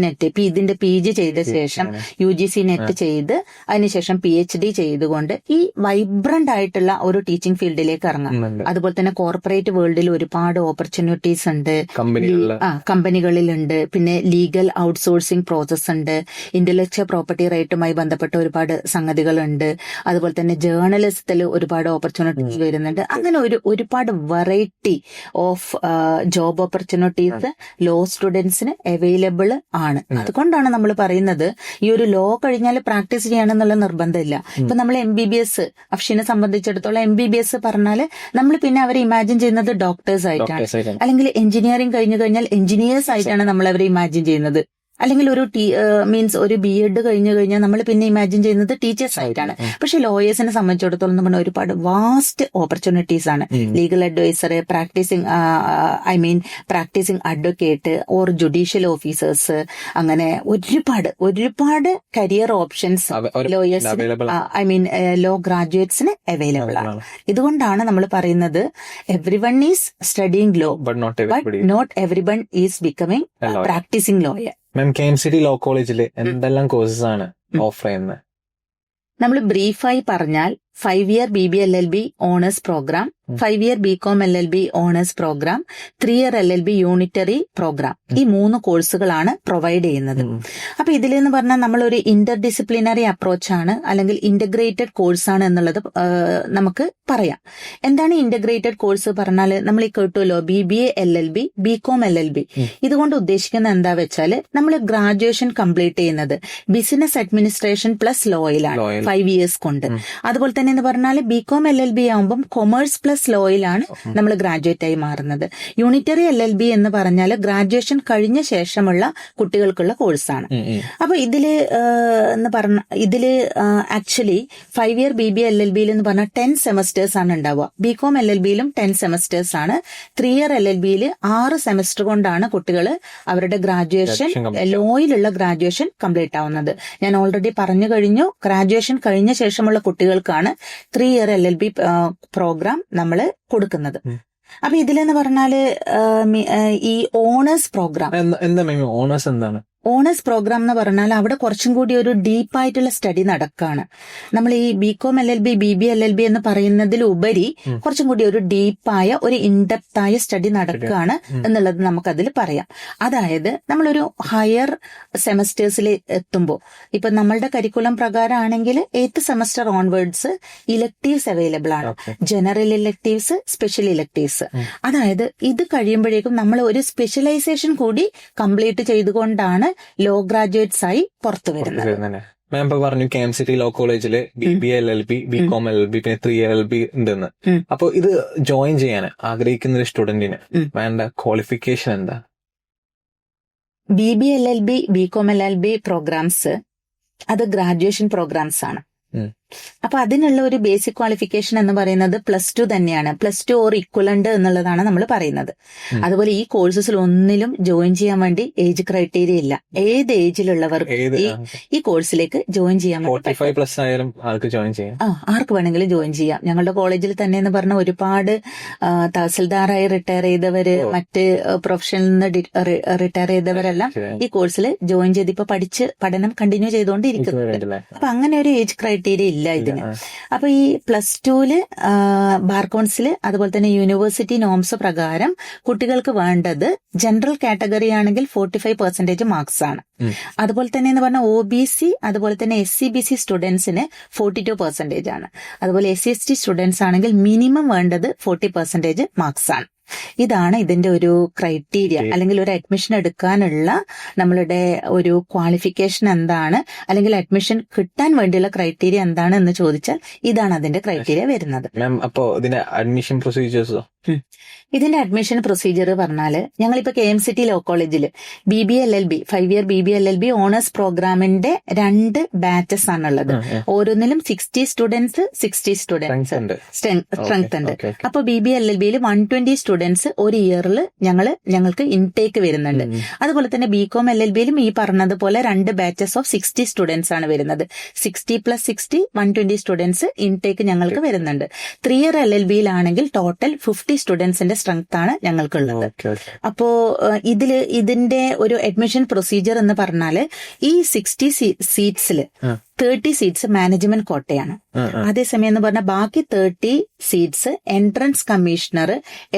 നെറ്റ് ഇതിന്റെ PG ചെയ്ത ശേഷം UGC നെറ്റ് ചെയ്ത് അതിനുശേഷം PhD ചെയ്തുകൊണ്ട് ഈ വൈബ്രന്റ് ആയിട്ടുള്ള ഒരു ടീച്ചിങ് ഫീൽഡിലേക്ക് ഇറങ്ങാം. അതുപോലെ തന്നെ കോർപ്പറേറ്റ് വേൾഡിൽ ഒരുപാട് ഓപ്പർച്യൂണിറ്റീസ് ഉണ്ട്, കമ്പനികളിലുണ്ട്. പിന്നെ ലീഗൽ ഔട്ട്സോഴ്സിംഗ് പ്രോസസ് ഉണ്ട്, ഇന്റലക്ച്വൽ പ്രോപ്പർട്ടി റൈറ്റുമായി ബന്ധപ്പെട്ട ഒരുപാട് സംഗതികളുണ്ട്. അതുപോലെ തന്നെ ജേർണലിസത്തിൽ ഒരുപാട് ഓപ്പർച്യൂണിറ്റീസ് വരുന്നുണ്ട്. അങ്ങനെ ഒരുപാട് variety of job opportunities law സ്റ്റുഡൻസിന് അവൈലബിൾ ആണ്. അതുകൊണ്ടാണ് നമ്മൾ പറയുന്നത് ഈ ഒരു ലോ കഴിഞ്ഞാൽ പ്രാക്ടീസ് ചെയ്യണമെന്നുള്ള നിർബന്ധമില്ല. ഇപ്പൊ നമ്മൾ MBBS അഫ്ഷിനെ സംബന്ധിച്ചിടത്തോളം MBBS പറഞ്ഞാൽ നമ്മൾ പിന്നെ അവരെ ഇമാജിൻ ചെയ്യുന്നത് ഡോക്ടേഴ്സ് ആയിട്ടാണ്, അല്ലെങ്കിൽ എഞ്ചിനീയറിംഗ് കഴിഞ്ഞു കഴിഞ്ഞാൽ എഞ്ചിനീയേഴ്സ് ആയിട്ടാണ് നമ്മൾ അവരെ ഇമാജിൻ ചെയ്യുന്നത്. അല്ലെങ്കിൽ ഒരു മീൻസ് ഒരു BEd കഴിഞ്ഞു കഴിഞ്ഞാൽ നമ്മൾ പിന്നെ ഇമാജിൻ ചെയ്യുന്നത് ടീച്ചേഴ്സ് ആയിട്ടാണ്. പക്ഷെ ലോയേഴ്സിനെ സംബന്ധിച്ചിടത്തോളം നമ്മൾ ഒരുപാട് വാസ്റ്റ് ഓപ്പർച്യൂണിറ്റീസ് ആണ്. Legal adviser, practising advocate or judicial officers, അങ്ങനെ ഒരുപാട് കരിയർ ഓപ്ഷൻസ് ലോയേഴ്സ് ലോ ഗ്രാജുവേറ്റ്സിന് അവൈലബിൾ ആണ്. ഇതുകൊണ്ടാണ് നമ്മൾ പറയുന്നത് everyone is studying law but not everyone is becoming practising lawyer. Ma'am, KMCT law കോളേജിൽ എന്തെല്ലാം കോഴ്സസ് ആണ് ഓഫർ ചെയ്യുന്നത്? നമ്മൾ ബ്രീഫായി പറഞ്ഞാൽ 5 year BBLLB honours programme, 5 year BCom LLB honours programme, 3 year LLB unitary programme. ഈ 3 കോഴ്സുകളാണ് provide ചെയ്യുന്നത്. അപ്പൊ ഇതിലെന്ന് പറഞ്ഞാൽ നമ്മളൊരു ഇന്റർ ഡിസിപ്ലിനറി അപ്രോച്ചാണ് അല്ലെങ്കിൽ ഇന്റഗ്രേറ്റഡ് കോഴ്സാണ് എന്നുള്ളത് നമുക്ക് പറയാം. എന്താണ് ഇന്റഗ്രേറ്റഡ് കോഴ്സ് പറഞ്ഞാൽ നമ്മൾ ഈ കേട്ടുമല്ലോ, BBA LLB, BCom LLB. ഇതുകൊണ്ട് ഉദ്ദേശിക്കുന്നത് എന്താ വെച്ചാല് നമ്മൾ ഗ്രാജുവേഷൻ കംപ്ലീറ്റ് ചെയ്യുന്നത് ബിസിനസ് അഡ്മിനിസ്ട്രേഷൻ പ്ലസ് ലോയിലാണ് 5 years കൊണ്ട്. അതുപോലെ തന്നെ എന്ന് പറഞ്ഞാൽ BCom LLB ആവുമ്പം കൊമേഴ്സ് പ്ലസ് ലോയിലാണ് നമ്മൾ ഗ്രാജുവേറ്റ് ആയി മാറുന്നത്. യൂണിറ്ററി LLB എന്ന് പറഞ്ഞാൽ ഗ്രാജുവേഷൻ കഴിഞ്ഞ ശേഷമുള്ള കുട്ടികൾക്കുള്ള കോഴ്സാണ്. അപ്പൊ ഇതില് ആക്ച്വലി 5 year BBA LLBയിൽ എന്ന് പറഞ്ഞാൽ 10 semesters ആണ് ഉണ്ടാവുക. BCom LLBയിലും 10 semesters ആണ്. 3 year LLBയിൽ 6 semester കൊണ്ടാണ് കുട്ടികൾ അവരുടെ ഗ്രാജുവേഷൻ ലോയിലുള്ള ഗ്രാജുവേഷൻ കംപ്ലീറ്റ് ആവുന്നത്. ഞാൻ ഓൾറെഡി പറഞ്ഞു കഴിഞ്ഞു, ഗ്രാജുവേഷൻ കഴിഞ്ഞ ശേഷമുള്ള കുട്ടികൾക്കാണ് 3 year LLB പ്രോഗ്രാം നമ്മൾ കൊടുക്കുന്നത്. അപ്പൊ ഇതിലെന്ന് പറഞ്ഞാല് ഈ ഓണേഴ്സ് പ്രോഗ്രാം ഓണേഴ്സ് എന്താണ്? ഓണേഴ്സ് പ്രോഗ്രാം എന്ന് പറഞ്ഞാൽ അവിടെ കുറച്ചും കൂടി ഒരു ഡീപ്പായിട്ടുള്ള സ്റ്റഡി നടക്കുകയാണ്. നമ്മൾ ഈ ബികോം LLB BBA LLB എന്ന് പറയുന്നതിലുപരി കുറച്ചും കൂടി ഒരു ഡീപ്പായ ഒരു ഇൻഡെപ്ത് ആയ സ്റ്റഡി നടക്കുകയാണ് എന്നുള്ളത് നമുക്കതിൽ പറയാം. അതായത് നമ്മളൊരു ഹയർ സെമസ്റ്റേഴ്സിൽ എത്തുമ്പോൾ ഇപ്പൊ നമ്മളുടെ കരിക്കുലം പ്രകാരമാണെങ്കിൽ 8th semester onwards electives available ആണ്. General electives, special electives. അതായത് ഇത് കഴിയുമ്പോഴേക്കും നമ്മൾ ഒരു സ്പെഷ്യലൈസേഷൻ കൂടി കംപ്ലീറ്റ് ചെയ്തുകൊണ്ടാണ് ലോ ഗ്രാജുവേറ്റ്സ് ആയി പുറത്തു വരുന്നത്. മാം ഇപ്പൊ പറഞ്ഞു KMCT ലോ കോളേജില് BBA LLB BCom LLB പിന്നെ 3 LLB ഉണ്ടെന്ന്. അപ്പൊ ഇത് ജോയിൻ ചെയ്യാൻ ആഗ്രഹിക്കുന്ന ഒരു സ്റ്റുഡന്റിന് വേണ്ട ക്വാളിഫിക്കേഷൻ എന്താ? BBA LLB BCom LLB programmes അത് ഗ്രാജുവേഷൻ പ്രോഗ്രാംസ് ആണ്. അപ്പൊ അതിനുള്ള ഒരു ബേസിക് ക്വാളിഫിക്കേഷൻ എന്ന് പറയുന്നത് +2 തന്നെയാണ്. +2 ഓർ ഇക്വലന്റ് എന്നുള്ളതാണ് നമ്മൾ പറയുന്നത്. അതുപോലെ ഈ കോഴ്സസിൽ ഒന്നിലും ജോയിൻ ചെയ്യാൻ വേണ്ടി ഏജ് ക്രൈറ്റീരിയ ഇല്ല. ഏത് ഏജിലുള്ളവർക്ക് ഈ കോഴ്സിലേക്ക് ജോയിൻ ചെയ്യാൻ ആർക്ക് വേണമെങ്കിലും ജോയിൻ ചെയ്യാം. ഞങ്ങളുടെ കോളേജിൽ തന്നെ എന്ന് പറഞ്ഞ ഒരുപാട് തഹസിൽദാറായി റിട്ടയർ ചെയ്തവര്, മറ്റ് പ്രൊഫഷനിൽ നിന്ന് റിട്ടയർ ചെയ്തവരെല്ലാം ഈ കോഴ്സിൽ ജോയിൻ ചെയ്ത് ഇപ്പൊ പഠനം കണ്ടിന്യൂ ചെയ്തുകൊണ്ടിരിക്കുന്നുണ്ട്. അപ്പൊ അങ്ങനെ ഒരു ഏജ് ക്രൈറ്റീരിയ ഇല്ല ഇതിന്. അപ്പൊ ഈ +2 ബാർ കൗൺസിൽ അതുപോലെ തന്നെ യൂണിവേഴ്സിറ്റി നോംസ് പ്രകാരം കുട്ടികൾക്ക് വേണ്ടത് ജനറൽ കാറ്റഗറി ആണെങ്കിൽ 45% മാർക്സ് ആണ്. അതുപോലെ തന്നെ എന്ന് പറഞ്ഞാൽ OBC അതുപോലെ തന്നെ SC/BC സ്റ്റുഡൻസിന് 42% ആണ്. അതുപോലെ SC/ST സ്റ്റുഡൻസ് ആണെങ്കിൽ മിനിമം വേണ്ടത് 40% മാർക്സ് ആണ്. ഇതാണ് ഇതിന്റെ ഒരു ക്രൈറ്റീരിയ. അല്ലെങ്കിൽ ഒരു അഡ്മിഷൻ എടുക്കാനുള്ള നമ്മളുടെ ഒരു ക്വാളിഫിക്കേഷൻ എന്താണ്, അല്ലെങ്കിൽ അഡ്മിഷൻ കിട്ടാൻ വേണ്ടിയുള്ള ക്രൈറ്റീരിയ എന്താണ് എന്ന് ചോദിച്ചാൽ ഇതാണ് അതിന്റെ ക്രൈറ്റീരിയ വരുന്നത്. അപ്പോ ഇതിന്റെ അഡ്മിഷൻ പ്രൊസീജിയേഴ്സോ? ഇതിന്റെ അഡ്മിഷൻ പ്രൊസീജിയർ പറഞ്ഞാല് ഞങ്ങളിപ്പോ KMCT ലോ കോളേജിൽ BBA LLB 5 year BBA LLB honours പ്രോഗ്രാമിന്റെ 2 ബാച്ചസ് ആണുള്ളത്. ഓരോന്നിലും 60 സ്റ്റുഡൻസ് 60 സ്റ്റുഡൻസ് സ്ട്രെങ്ത് ഉണ്ട്. അപ്പൊ BBA LLBയിൽ 120 സ്റ്റുഡൻസ് ഒരു ഇയറിൽ ഞങ്ങൾക്ക് ഇൻടേക്ക് വരുന്നുണ്ട്. അതുപോലെ തന്നെ BCom LLBയിലും ഈ പറഞ്ഞതുപോലെ 2 ബാച്ചസ് ഓഫ് 60 സ്റ്റുഡൻസ് ആണ് വരുന്നത്. 60 + 60 120 സ്റ്റുഡൻസ് ഇൻടേക്ക് ഞങ്ങൾക്ക് വരുന്നുണ്ട്. 3 ഇയർ LLBയിലാണെങ്കിൽ ടോട്ടൽ 50 സ്റ്റുഡൻസിന്റെ സ്ട്രെങ്ത് ആണ് ഞങ്ങൾക്കുള്ളത്. അപ്പോ ഇതിന്റെ ഒരു അഡ്മിഷൻ പ്രൊസീജിയർ എന്ന് പറഞ്ഞാല് ഈ 60 സീറ്റ്സിൽ 30 സീറ്റ്സ് മാനേജ്മെന്റ് കോട്ടയാണ്. അതേസമയം എന്ന് പറഞ്ഞാൽ ബാക്കി 30 സീറ്റ്സ് എൻട്രൻസ് കമ്മീഷണർ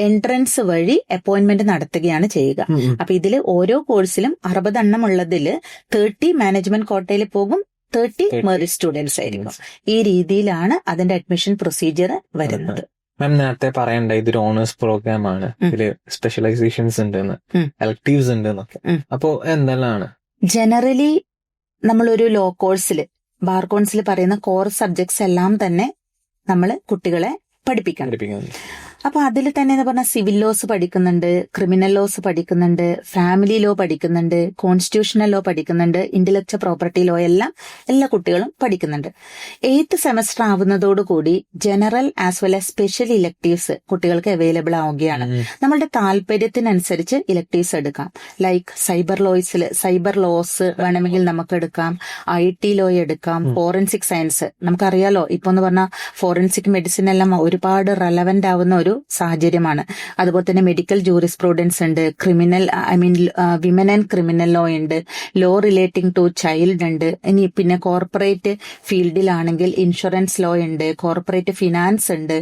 എൻട്രൻസ് വഴി അപ്പോയിന്റ്മെന്റ് നടത്തുകയാണ് ചെയ്യുക. അപ്പൊ ഇതിൽ ഓരോ കോഴ്സിലും 60 എണ്ണം ഉള്ളതില് 30 മാനേജ്മെന്റ് കോട്ടയിൽ പോകും, 30 മെറിറ്റ് സ്റ്റുഡൻസ് ആയിരിക്കും. ഈ രീതിയിലാണ് അതിന്റെ അഡ്മിഷൻ പ്രൊസീജിയർ വരുന്നത്. മാം നേരത്തെ പറയണ്ട ഇതൊരു ഓണേഴ്സ് പ്രോഗ്രാം ആണ്, ഇതില് സ്പെഷ്യലൈസേഷൻസ് ഉണ്ടെന്ന്, എലക്ടീവ്സ് ഉണ്ടെന്നൊക്കെ. അപ്പോ എന്തെല്ലാം? ജനറലി നമ്മളൊരു ലോ കോഴ്സിൽ ബാർ കൗൺസിൽ പറയുന്ന കോർ സബ്ജക്ട്സ് എല്ലാം തന്നെ നമ്മൾ കുട്ടികളെ പഠിപ്പിക്കണം. അപ്പൊ അതിൽ തന്നെ എന്ന് പറഞ്ഞാൽ സിവിൽ ലോസ് പഠിക്കുന്നുണ്ട്, ക്രിമിനൽ ലോസ് പഠിക്കുന്നുണ്ട്, ഫാമിലി ലോ പഠിക്കുന്നുണ്ട്, കോൺസ്റ്റിറ്റ്യൂഷണൽ ലോ പഠിക്കുന്നുണ്ട്, ഇന്റലക്ച്വൽ പ്രോപ്പർട്ടി ലോ എല്ലാം എല്ലാ കുട്ടികളും പഠിക്കുന്നുണ്ട്. 8th സെമസ്റ്റർ ആവുന്നതോടുകൂടി general as well as special electives കുട്ടികൾക്ക് അവൈലബിൾ ആവുകയാണ്. നമ്മളുടെ താല്പര്യത്തിനനുസരിച്ച് ഇലക്ടീവ്സ് എടുക്കാം. ലൈക്ക് സൈബർ ലോസ് വേണമെങ്കിൽ നമുക്ക് എടുക്കാം, IT ലോ എടുക്കാം, ഫോറൻസിക് സയൻസ്. നമുക്കറിയാലോ ഇപ്പൊ എന്ന് പറഞ്ഞാൽ ഫോറൻസിക് മെഡിസിൻ എല്ലാം ഒരുപാട് റെലവന്റ് ആവുന്ന ഒരു സാഹചര്യമാണ്. അതുപോലെ തന്നെ മെഡിക്കൽ ജൂറിസ്പ്രൂഡൻസ് ഉണ്ട്, വിമൻ ആൻഡ് ക്രിമിനൽ ലോ ഉണ്ട്, ലോ റിലേറ്റിംഗ് ടു ചൈൽഡ് ഉണ്ട്. ഇനി പിന്നെ കോർപ്പറേറ്റ് ഫീൽഡിലാണെങ്കിൽ ഇൻഷുറൻസ് ലോ ഉണ്ട്, കോർപ്പറേറ്റ് ഫിനാൻസ് ഉണ്ട്.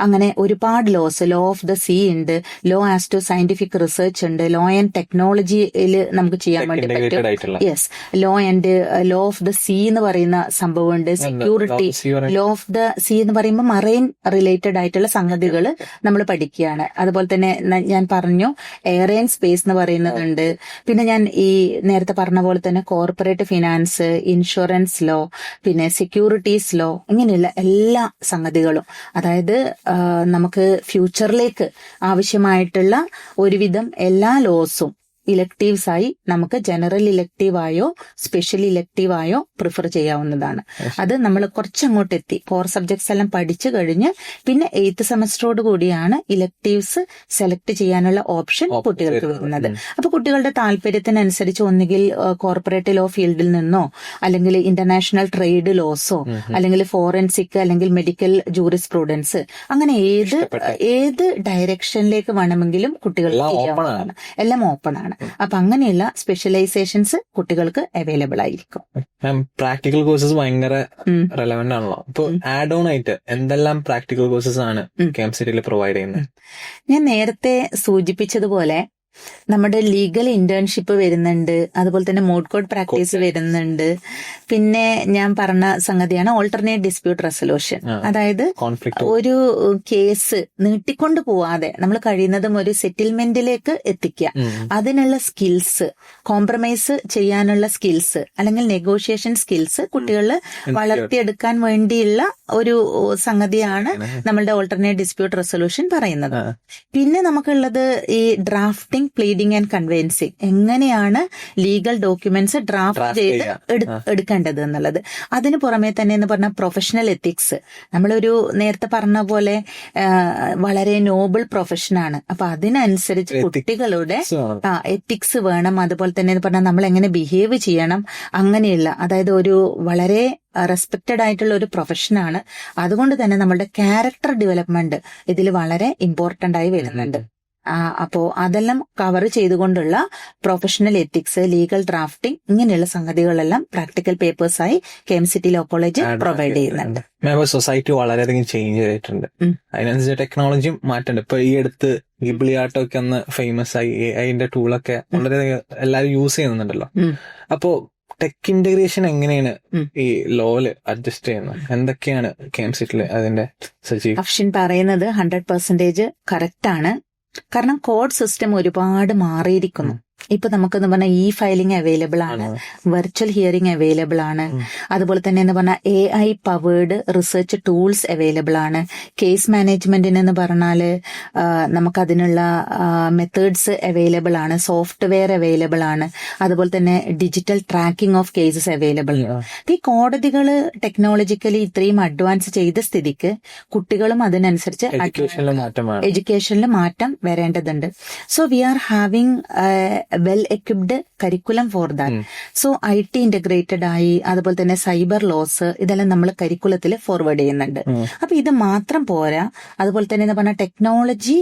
അങ്ങനെ ഒരുപാട് laws, law of the sea ഉണ്ട്, law as to scientific research ഉണ്ട്, ലോ ആൻഡ് ടെക്നോളജിയിൽ നമുക്ക് ചെയ്യാൻ വേണ്ടി പറ്റും. Yes, law of the sea എന്ന് പറയുന്ന സംഭവമുണ്ട്, security law of the sea എന്ന് പറയുമ്പോൾ മറൈൻ റിലേറ്റഡ് ആയിട്ടുള്ള സംഗതികൾ നമ്മൾ പഠിക്കുകയാണ്. അതുപോലെ തന്നെ ഞാൻ പറഞ്ഞു എയർ ആൻഡ് സ്പേസ് എന്ന് പറയുന്നതുണ്ട്. പിന്നെ ഞാൻ ഈ നേരത്തെ പറഞ്ഞ പോലെ തന്നെ കോർപ്പറേറ്റ് ഫിനാൻസ്, ഇൻഷുറൻസ് ലോ, പിന്നെ സെക്യൂരിറ്റീസ് ലോ, ഇങ്ങനെയുള്ള എല്ലാ സംഗതികളും, അതായത് നമുക്ക് ഫ്യൂച്ചറിലേക്ക് ആവശ്യമായിട്ടുള്ള ഒരുവിധം എല്ലാ ലോസും ഇലക്ടീവ്സ് ആയി നമുക്ക് ജനറൽ ഇലക്ടീവായോ സ്പെഷ്യൽ ഇലക്ടീവായോ പ്രിഫർ ചെയ്യാവുന്നതാണ്. അത് നമ്മൾ കുറച്ചങ്ങോട്ട് എത്തി കോർ സബ്ജക്ട്സ് എല്ലാം പഠിച്ചു കഴിഞ്ഞ് പിന്നെ 8th സെമസ്റ്ററോട് കൂടിയാണ് ഇലക്ടീവ്സ് സെലക്ട് ചെയ്യാനുള്ള ഓപ്ഷൻ കുട്ടികൾക്ക് വരുന്നത്. അപ്പൊ കുട്ടികളുടെ താല്പര്യത്തിനനുസരിച്ച് ഒന്നുകിൽ കോർപ്പറേറ്റ് ലോ ഫീൽഡിൽ നിന്നോ അല്ലെങ്കിൽ ഇന്റർനാഷണൽ ട്രേഡ് ലോസോ അല്ലെങ്കിൽ ഫോറൻസിക് അല്ലെങ്കിൽ മെഡിക്കൽ ജൂറിസ്പ്രൂഡൻസ്, അങ്ങനെ ഏത് ഡയറക്ഷനിലേക്ക് വേണമെങ്കിലും കുട്ടികൾക്ക് എല്ലാം ഓപ്പൺ ആണ്. അപ്പൊ അങ്ങനെയുള്ള സ്പെഷ്യലൈസേഷൻസ് കുട്ടികൾക്ക് അവൈലബിൾ ആയിരിക്കും. പ്രാക്ടിക്കൽ കോഴ്സസ് ഭയങ്കര റെലവെന്റ് ആണല്ലോ. അപ്പൊ ആഡ് ഓൺ ആയിട്ട് എന്തെല്ലാം പ്രാക്ടിക്കൽ കോഴ്സസ് ആണ് KMCT പ്രൊവൈഡ് ചെയ്യുന്നത്? ഞാൻ നേരത്തെ സൂചിപ്പിച്ചതുപോലെ നമ്മുടെ ലീഗൽ ഇന്റേൺഷിപ്പ് വരുന്നുണ്ട്, അതുപോലെ തന്നെ മോഡ് കോഡ് പ്രാക്ടീസ് വരുന്നുണ്ട്. പിന്നെ ഞാൻ പറഞ്ഞ സംഗതിയാണ് ഓൾട്ടർനേറ്റ് ഡിസ്പ്യൂട്ട് റെസൊല്യൂഷൻ. അതായത് ഒരു കേസ് നീട്ടിക്കൊണ്ട് പോവാതെ നമ്മൾ കഴിയുന്നതും ഒരു സെറ്റിൽമെന്റിലേക്ക് എത്തിക്കുക, അതിനുള്ള സ്കിൽസ്, കോംപ്രമൈസ് ചെയ്യാനുള്ള സ്കിൽസ് അല്ലെങ്കിൽ നെഗോഷിയേഷൻ സ്കിൽസ് കുട്ടികളിൽ വളർത്തിയെടുക്കാൻ വേണ്ടിയുള്ള ഒരു സംഗതിയാണ് നമ്മളുടെ ഓൾട്ടർനേറ്റ് ഡിസ്പ്യൂട്ട് റെസൊല്യൂഷൻ പറയുന്നത്. പിന്നെ നമുക്കുള്ളത് ഈ ഡ്രാഫ്റ്റിംഗ്, പ്ലീഡിംഗ് ആൻഡ് കൺവെൻസിങ്, എങ്ങനെയാണ് ലീഗൽ ഡോക്യുമെന്റ്സ് ഡ്രാഫ്റ്റ് ചെയ്ത് എടുക്കേണ്ടത് എന്നുള്ളത്. അതിന് പുറമെ തന്നെ എന്ന് പറഞ്ഞാൽ പ്രൊഫഷണൽ എത്തിക്സ്. നമ്മളൊരു നേരത്തെ പറഞ്ഞ പോലെ വളരെ നോബിൾ പ്രൊഫഷനാണ്. അപ്പൊ അതിനനുസരിച്ച് കുട്ടികളുടെ എത്തിക്സ് വേണം. അതുപോലെ തന്നെ എന്ന് പറഞ്ഞാൽ നമ്മൾ എങ്ങനെ ബിഹേവ് ചെയ്യണം, അങ്ങനെയുള്ള, അതായത് ഒരു വളരെ റെസ്പെക്റ്റഡ് ആയിട്ടുള്ള ഒരു പ്രൊഫഷനാണ്. അതുകൊണ്ട് തന്നെ നമ്മളുടെ ക്യാരക്ടർ ഡെവലപ്മെന്റ് ഇതിൽ വളരെ ഇമ്പോർട്ടന്റ് ആയി വരുന്നുണ്ട്. അപ്പോ അതെല്ലാം കവർ ചെയ്തുകൊണ്ടുള്ള പ്രൊഫഷണൽ എത്തിക്സ്, ലീഗൽ ഡ്രാഫ്റ്റിംഗ്, ഇങ്ങനെയുള്ള സംഗതികളെല്ലാം പ്രാക്ടിക്കൽ പേപ്പേഴ്സായി KMCT ലോ കോളേജ് പ്രൊവൈഡ് ചെയ്യുന്നുണ്ട്. സൊസൈറ്റി വളരെയധികം ചേഞ്ച് ചെയ്തിട്ടുണ്ട്, അതിനനുസരിച്ച് ടെക്നോളജിയും മാറ്റുന്നുണ്ട്. ഇപ്പൊ ഈ അടുത്ത് ഗിബ്ലി ആർട്ട് ഒക്കെ ഒന്ന് ഫേമസ് ആയി, അതിന്റെ ടൂളൊക്കെ വളരെയധികം എല്ലാവരും യൂസ് ചെയ്യുന്നുണ്ടല്ലോ. അപ്പോ ടെക് ഇന്റഗ്രേഷൻ എങ്ങനെയാണ് ഈ ലോയില് അഡ്ജസ്റ്റ് ചെയ്യുന്നത്? എന്തൊക്കെയാണ് KMCT അതിന്റെ സജീവ്? അഫ്ഷിൻ പറയുന്നത് 100% കറക്റ്റ് ആണ്. കാരണം കോഡ് സിസ്റ്റം ഒരുപാട് മാറിയിരിക്കുന്നു. ഇപ്പൊ നമുക്കെന്ന് പറഞ്ഞാൽ ഫയലിംഗ് അവൈലബിൾ ആണ്, വെർച്വൽ ഹിയറിംഗ് അവൈലബിൾ ആണ്, അതുപോലെ തന്നെ എന്ന് പറഞ്ഞാൽ AI powered research tools available ആണ്. കേസ് മാനേജ്മെന്റിന് എന്ന് പറഞ്ഞാല് നമുക്കതിനുള്ള മെത്തേഡ്സ് അവൈലബിൾ ആണ്, സോഫ്റ്റ്വെയർ അവൈലബിൾ ആണ്, അതുപോലെ തന്നെ digital tracking of cases available. ഈ കോടതികള് ടെക്നോളജിക്കലി ഇത്രയും അഡ്വാൻസ് ചെയ്ത സ്ഥിതിക്ക് കുട്ടികളും അതിനനുസരിച്ച് എഡ്യൂക്കേഷനിൽ മാറ്റം വരേണ്ടതുണ്ട്. So we are having well equipped curriculum for that. So IT integrated ആയി, അതുപോലെ തന്നെ സൈബർ ലോസ്, ഇതെല്ലാം നമ്മൾ കരിക്കുലത്തിൽ ഫോർവേഡ് ചെയ്യുന്നുണ്ട്. അപ്പൊ ഇത് മാത്രം പോരാ, അതുപോലെ തന്നെ എന്ന് പറഞ്ഞാൽ ടെക്നോളജി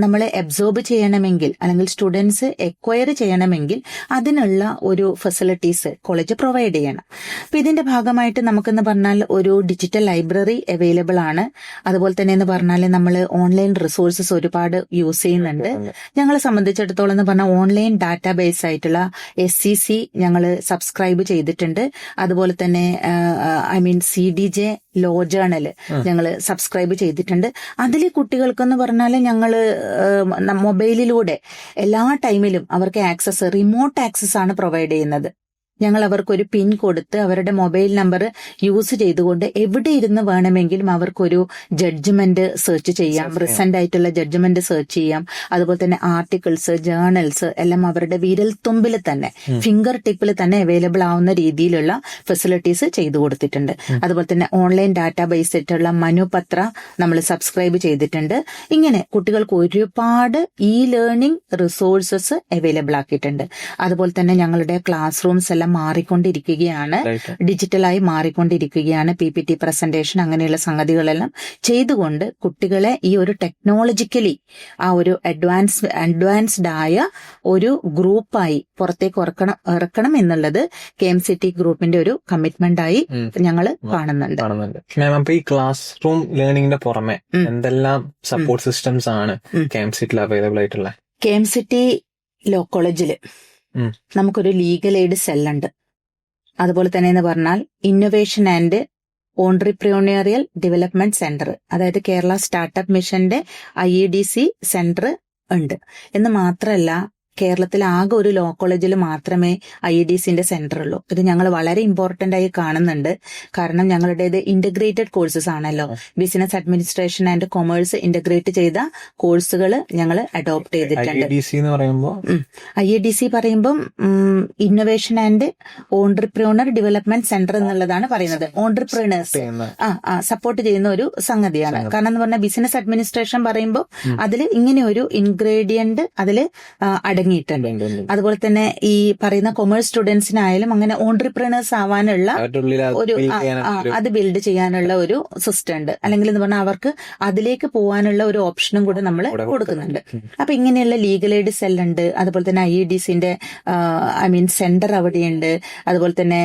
നമ്മൾ അബ്സോർബ് ചെയ്യണമെങ്കിൽ അല്ലെങ്കിൽ സ്റ്റുഡൻസ് എക്വയർ ചെയ്യണമെങ്കിൽ അതിനുള്ള ഒരു ഫെസിലിറ്റീസ് കോളേജ് പ്രൊവൈഡ് ചെയ്യണം. അപ്പൊ ഇതിന്റെ ഭാഗമായിട്ട് നമുക്കെന്ന് പറഞ്ഞാൽ ഒരു ഡിജിറ്റൽ ലൈബ്രറി അവൈലബിൾ ആണ്. അതുപോലെ തന്നെ എന്ന് പറഞ്ഞാൽ നമ്മൾ ഓൺലൈൻ റിസോഴ്സസ് ഒരുപാട് യൂസ് ചെയ്യുന്നുണ്ട്. ഞങ്ങളെ സംബന്ധിച്ചിടത്തോളം എന്ന് പറഞ്ഞാൽ ഓൺലൈൻ ഡാറ്റാബേസ് ആയിട്ടുള്ള SCC ഞങ്ങൾ സബ്സ്ക്രൈബ് ചെയ്തിട്ടുണ്ട്. അതുപോലെ തന്നെ CDJ ലോ ജേണൽ ഞങ്ങൾ സബ്സ്ക്രൈബ് ചെയ്തിട്ടുണ്ട്. അതിൽ കുട്ടികൾക്കെന്ന് പറഞ്ഞാൽ ഞങ്ങള് മൊബൈലിലൂടെ എല്ലാ ടൈമിലും അവർക്ക് ആക്സസ്, റിമോട്ട് ആക്സസ് ആണ് പ്രൊവൈഡ് ചെയ്യുന്നത്. ഞങ്ങൾ അവർക്കൊരു പിൻ കൊടുത്ത് അവരുടെ മൊബൈൽ നമ്പർ യൂസ് ചെയ്തുകൊണ്ട് എവിടെ ഇരുന്ന് വേണമെങ്കിലും അവർക്കൊരു ജഡ്ജ്മെന്റ് സെർച്ച് ചെയ്യാം, റീസെന്റ് ആയിട്ടുള്ള ജഡ്ജ്മെന്റ് സെർച്ച് ചെയ്യാം. അതുപോലെ തന്നെ ആർട്ടിക്കിൾസ്, ജേർണൽസ് എല്ലാം അവരുടെ വിരൽത്തുമ്പിൽ തന്നെ, ഫിംഗർ ടിപ്പിൽ തന്നെ അവൈലബിൾ ആവുന്ന രീതിയിലുള്ള ഫെസിലിറ്റീസ് ചെയ്തു കൊടുത്തിട്ടുണ്ട്. അതുപോലെ തന്നെ ഓൺലൈൻ ഡാറ്റാബേസ് ആയിട്ടുള്ള മനുപത്ര നമ്മൾ സബ്സ്ക്രൈബ് ചെയ്തിട്ടുണ്ട്. ഇങ്ങനെ കുട്ടികൾക്ക് ഒരുപാട് ലേണിംഗ് റിസോഴ്സസ് അവൈലബിൾ ആക്കിയിട്ടുണ്ട്. അതുപോലെ തന്നെ ഞങ്ങളുടെ ക്ലാസ് റൂംസ് എല്ലാം മാറിക്കൊണ്ടിരിക്കുകയാണ്, ഡിജിറ്റലായി മാറിക്കൊണ്ടിരിക്കുകയാണ്. PPT പ്രസന്റേഷൻ അങ്ങനെയുള്ള സംഗതികളെല്ലാം ചെയ്തുകൊണ്ട് കുട്ടികളെ ഈ ഒരു ടെക്നോളജിക്കലി ആ ഒരു അഡ്വാൻസ്ഡ് ആയ ഒരു ഗ്രൂപ്പായി പുറത്തേക്ക് ഇറക്കണം എന്നുള്ളത് KMCT ഗ്രൂപ്പിന്റെ ഒരു കമ്മിറ്റ്മെന്റ് ആയി ഞങ്ങൾ കാണുന്നുണ്ട്. അപ്പൊ ഈ ക്ലാസ് റൂം ലേണിംഗിന്റെ പുറമെ എന്തെല്ലാം സപ്പോർട്ട് സിസ്റ്റംസ് ആണ് KMCT അവൈലബിൾ ആയിട്ടുള്ളത്? KMCT ലോ കോളേജില് നമുക്കൊരു ലീഗൽ എയ്ഡ് സെല്ലുണ്ട്. അതുപോലെ തന്നെ എന്ന് പറഞ്ഞാൽ ഇന്നൊവേഷൻ ആൻഡ് ഓൺട്രപ്രന്യൂറിയൽ ഡെവലപ്മെന്റ് സെന്റർ, അതായത് കേരള സ്റ്റാർട്ടപ്പ് മിഷന്റെ IEDC സെന്റർ ഉണ്ട്. എന്ന് മാത്രമല്ല കേരളത്തിൽ ആകെ ഒരു ലോ കോളേജിൽ മാത്രമേ IEDCന്റെ സെന്റർ ഉള്ളൂ. ഇത് ഞങ്ങൾ വളരെ ഇമ്പോർട്ടന്റ് ആയി കാണുന്നുണ്ട്. കാരണം ഞങ്ങളുടേത് ഇന്റഗ്രേറ്റഡ് കോഴ്സസ് ആണല്ലോ. Business administration and commerce integrate ചെയ്ത കോഴ്സുകൾ ഞങ്ങൾ അഡോപ്റ്റ് ചെയ്തിട്ടുണ്ട്. IEDC പറയുമ്പം ഇന്നൊവേഷൻ ആൻഡ് ഓൺട്രപ്രന്യൂർ ഡെവലപ്മെന്റ് സെന്റർ എന്നുള്ളതാണ് പറയുന്നത്. ഓൺട്രപ്രനേഴ്സ് സപ്പോർട്ട് ചെയ്യുന്ന ഒരു സംഗതിയാണ്. കാരണം എന്ന് പറഞ്ഞാൽ ബിസിനസ് അഡ്മിനിസ്ട്രേഷൻ പറയുമ്പോൾ അതിൽ ഇങ്ങനെ ഒരു ഇൻഗ്രീഡിയന്റ് അതിൽ അടങ്ങി തുടങ്ങിയിട്ടുണ്ട്. അതുപോലെ തന്നെ ഈ പറയുന്ന കൊമേഴ്സ് സ്റ്റുഡൻസിനായാലും അങ്ങനെ ഓൺട്രപ്രണേഴ്സ് ആവാനുള്ള ഒരു അത് ബിൽഡ് ചെയ്യാനുള്ള ഒരു സിസ്റ്റം ഉണ്ട്. അല്ലെങ്കിൽ എന്ന് പറഞ്ഞാൽ അവർക്ക് അതിലേക്ക് പോകാനുള്ള ഒരു ഓപ്ഷനും കൂടെ നമ്മൾ കൊടുക്കുന്നുണ്ട്. അപ്പൊ ഇങ്ങനെയുള്ള ലീഗൽ എയ്ഡ് സെല്ലുണ്ട്. അതുപോലെ തന്നെ IEDCന്റെ സെന്റർ അവിടെയുണ്ട്. അതുപോലെ തന്നെ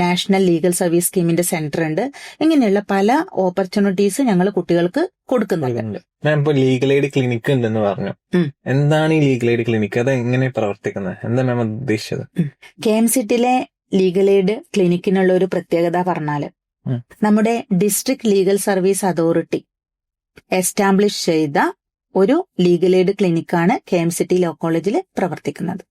നാഷണൽ ലീഗൽ സർവീസ് സ്കീമിന്റെ സെന്റർ ഉണ്ട്. ഇങ്ങനെയുള്ള പല ഓപ്പർച്യൂണിറ്റീസ് ഞങ്ങൾ കുട്ടികൾക്ക് കൊടുക്കുന്നുണ്ട്. മാം, ഇപ്പൊ ലീഗൽ എയ്ഡ് ക്ലിനിക്ക് ഉണ്ടെന്ന് പറഞ്ഞു. എന്താണ് ഈ ലീഗൽ എയ്ഡ് ക്ലിനിക്ക്? അത് എങ്ങനെ പ്രവർത്തിക്കുന്നത്? എന്താ മാം ഉദ്ദേശിച്ചത്? KMCTയിലെ ലീഗൽ എയ്ഡ് ക്ലിനിക്കിനുള്ള ഒരു പ്രത്യേകത പറഞ്ഞാല് നമ്മുടെ district legal service authority establish ചെയ്ത ഒരു ലീഗൽ എയ്ഡ് ക്ലിനിക്കാണ് KMCT ലോ കോളേജിൽ പ്രവർത്തിക്കുന്നത്.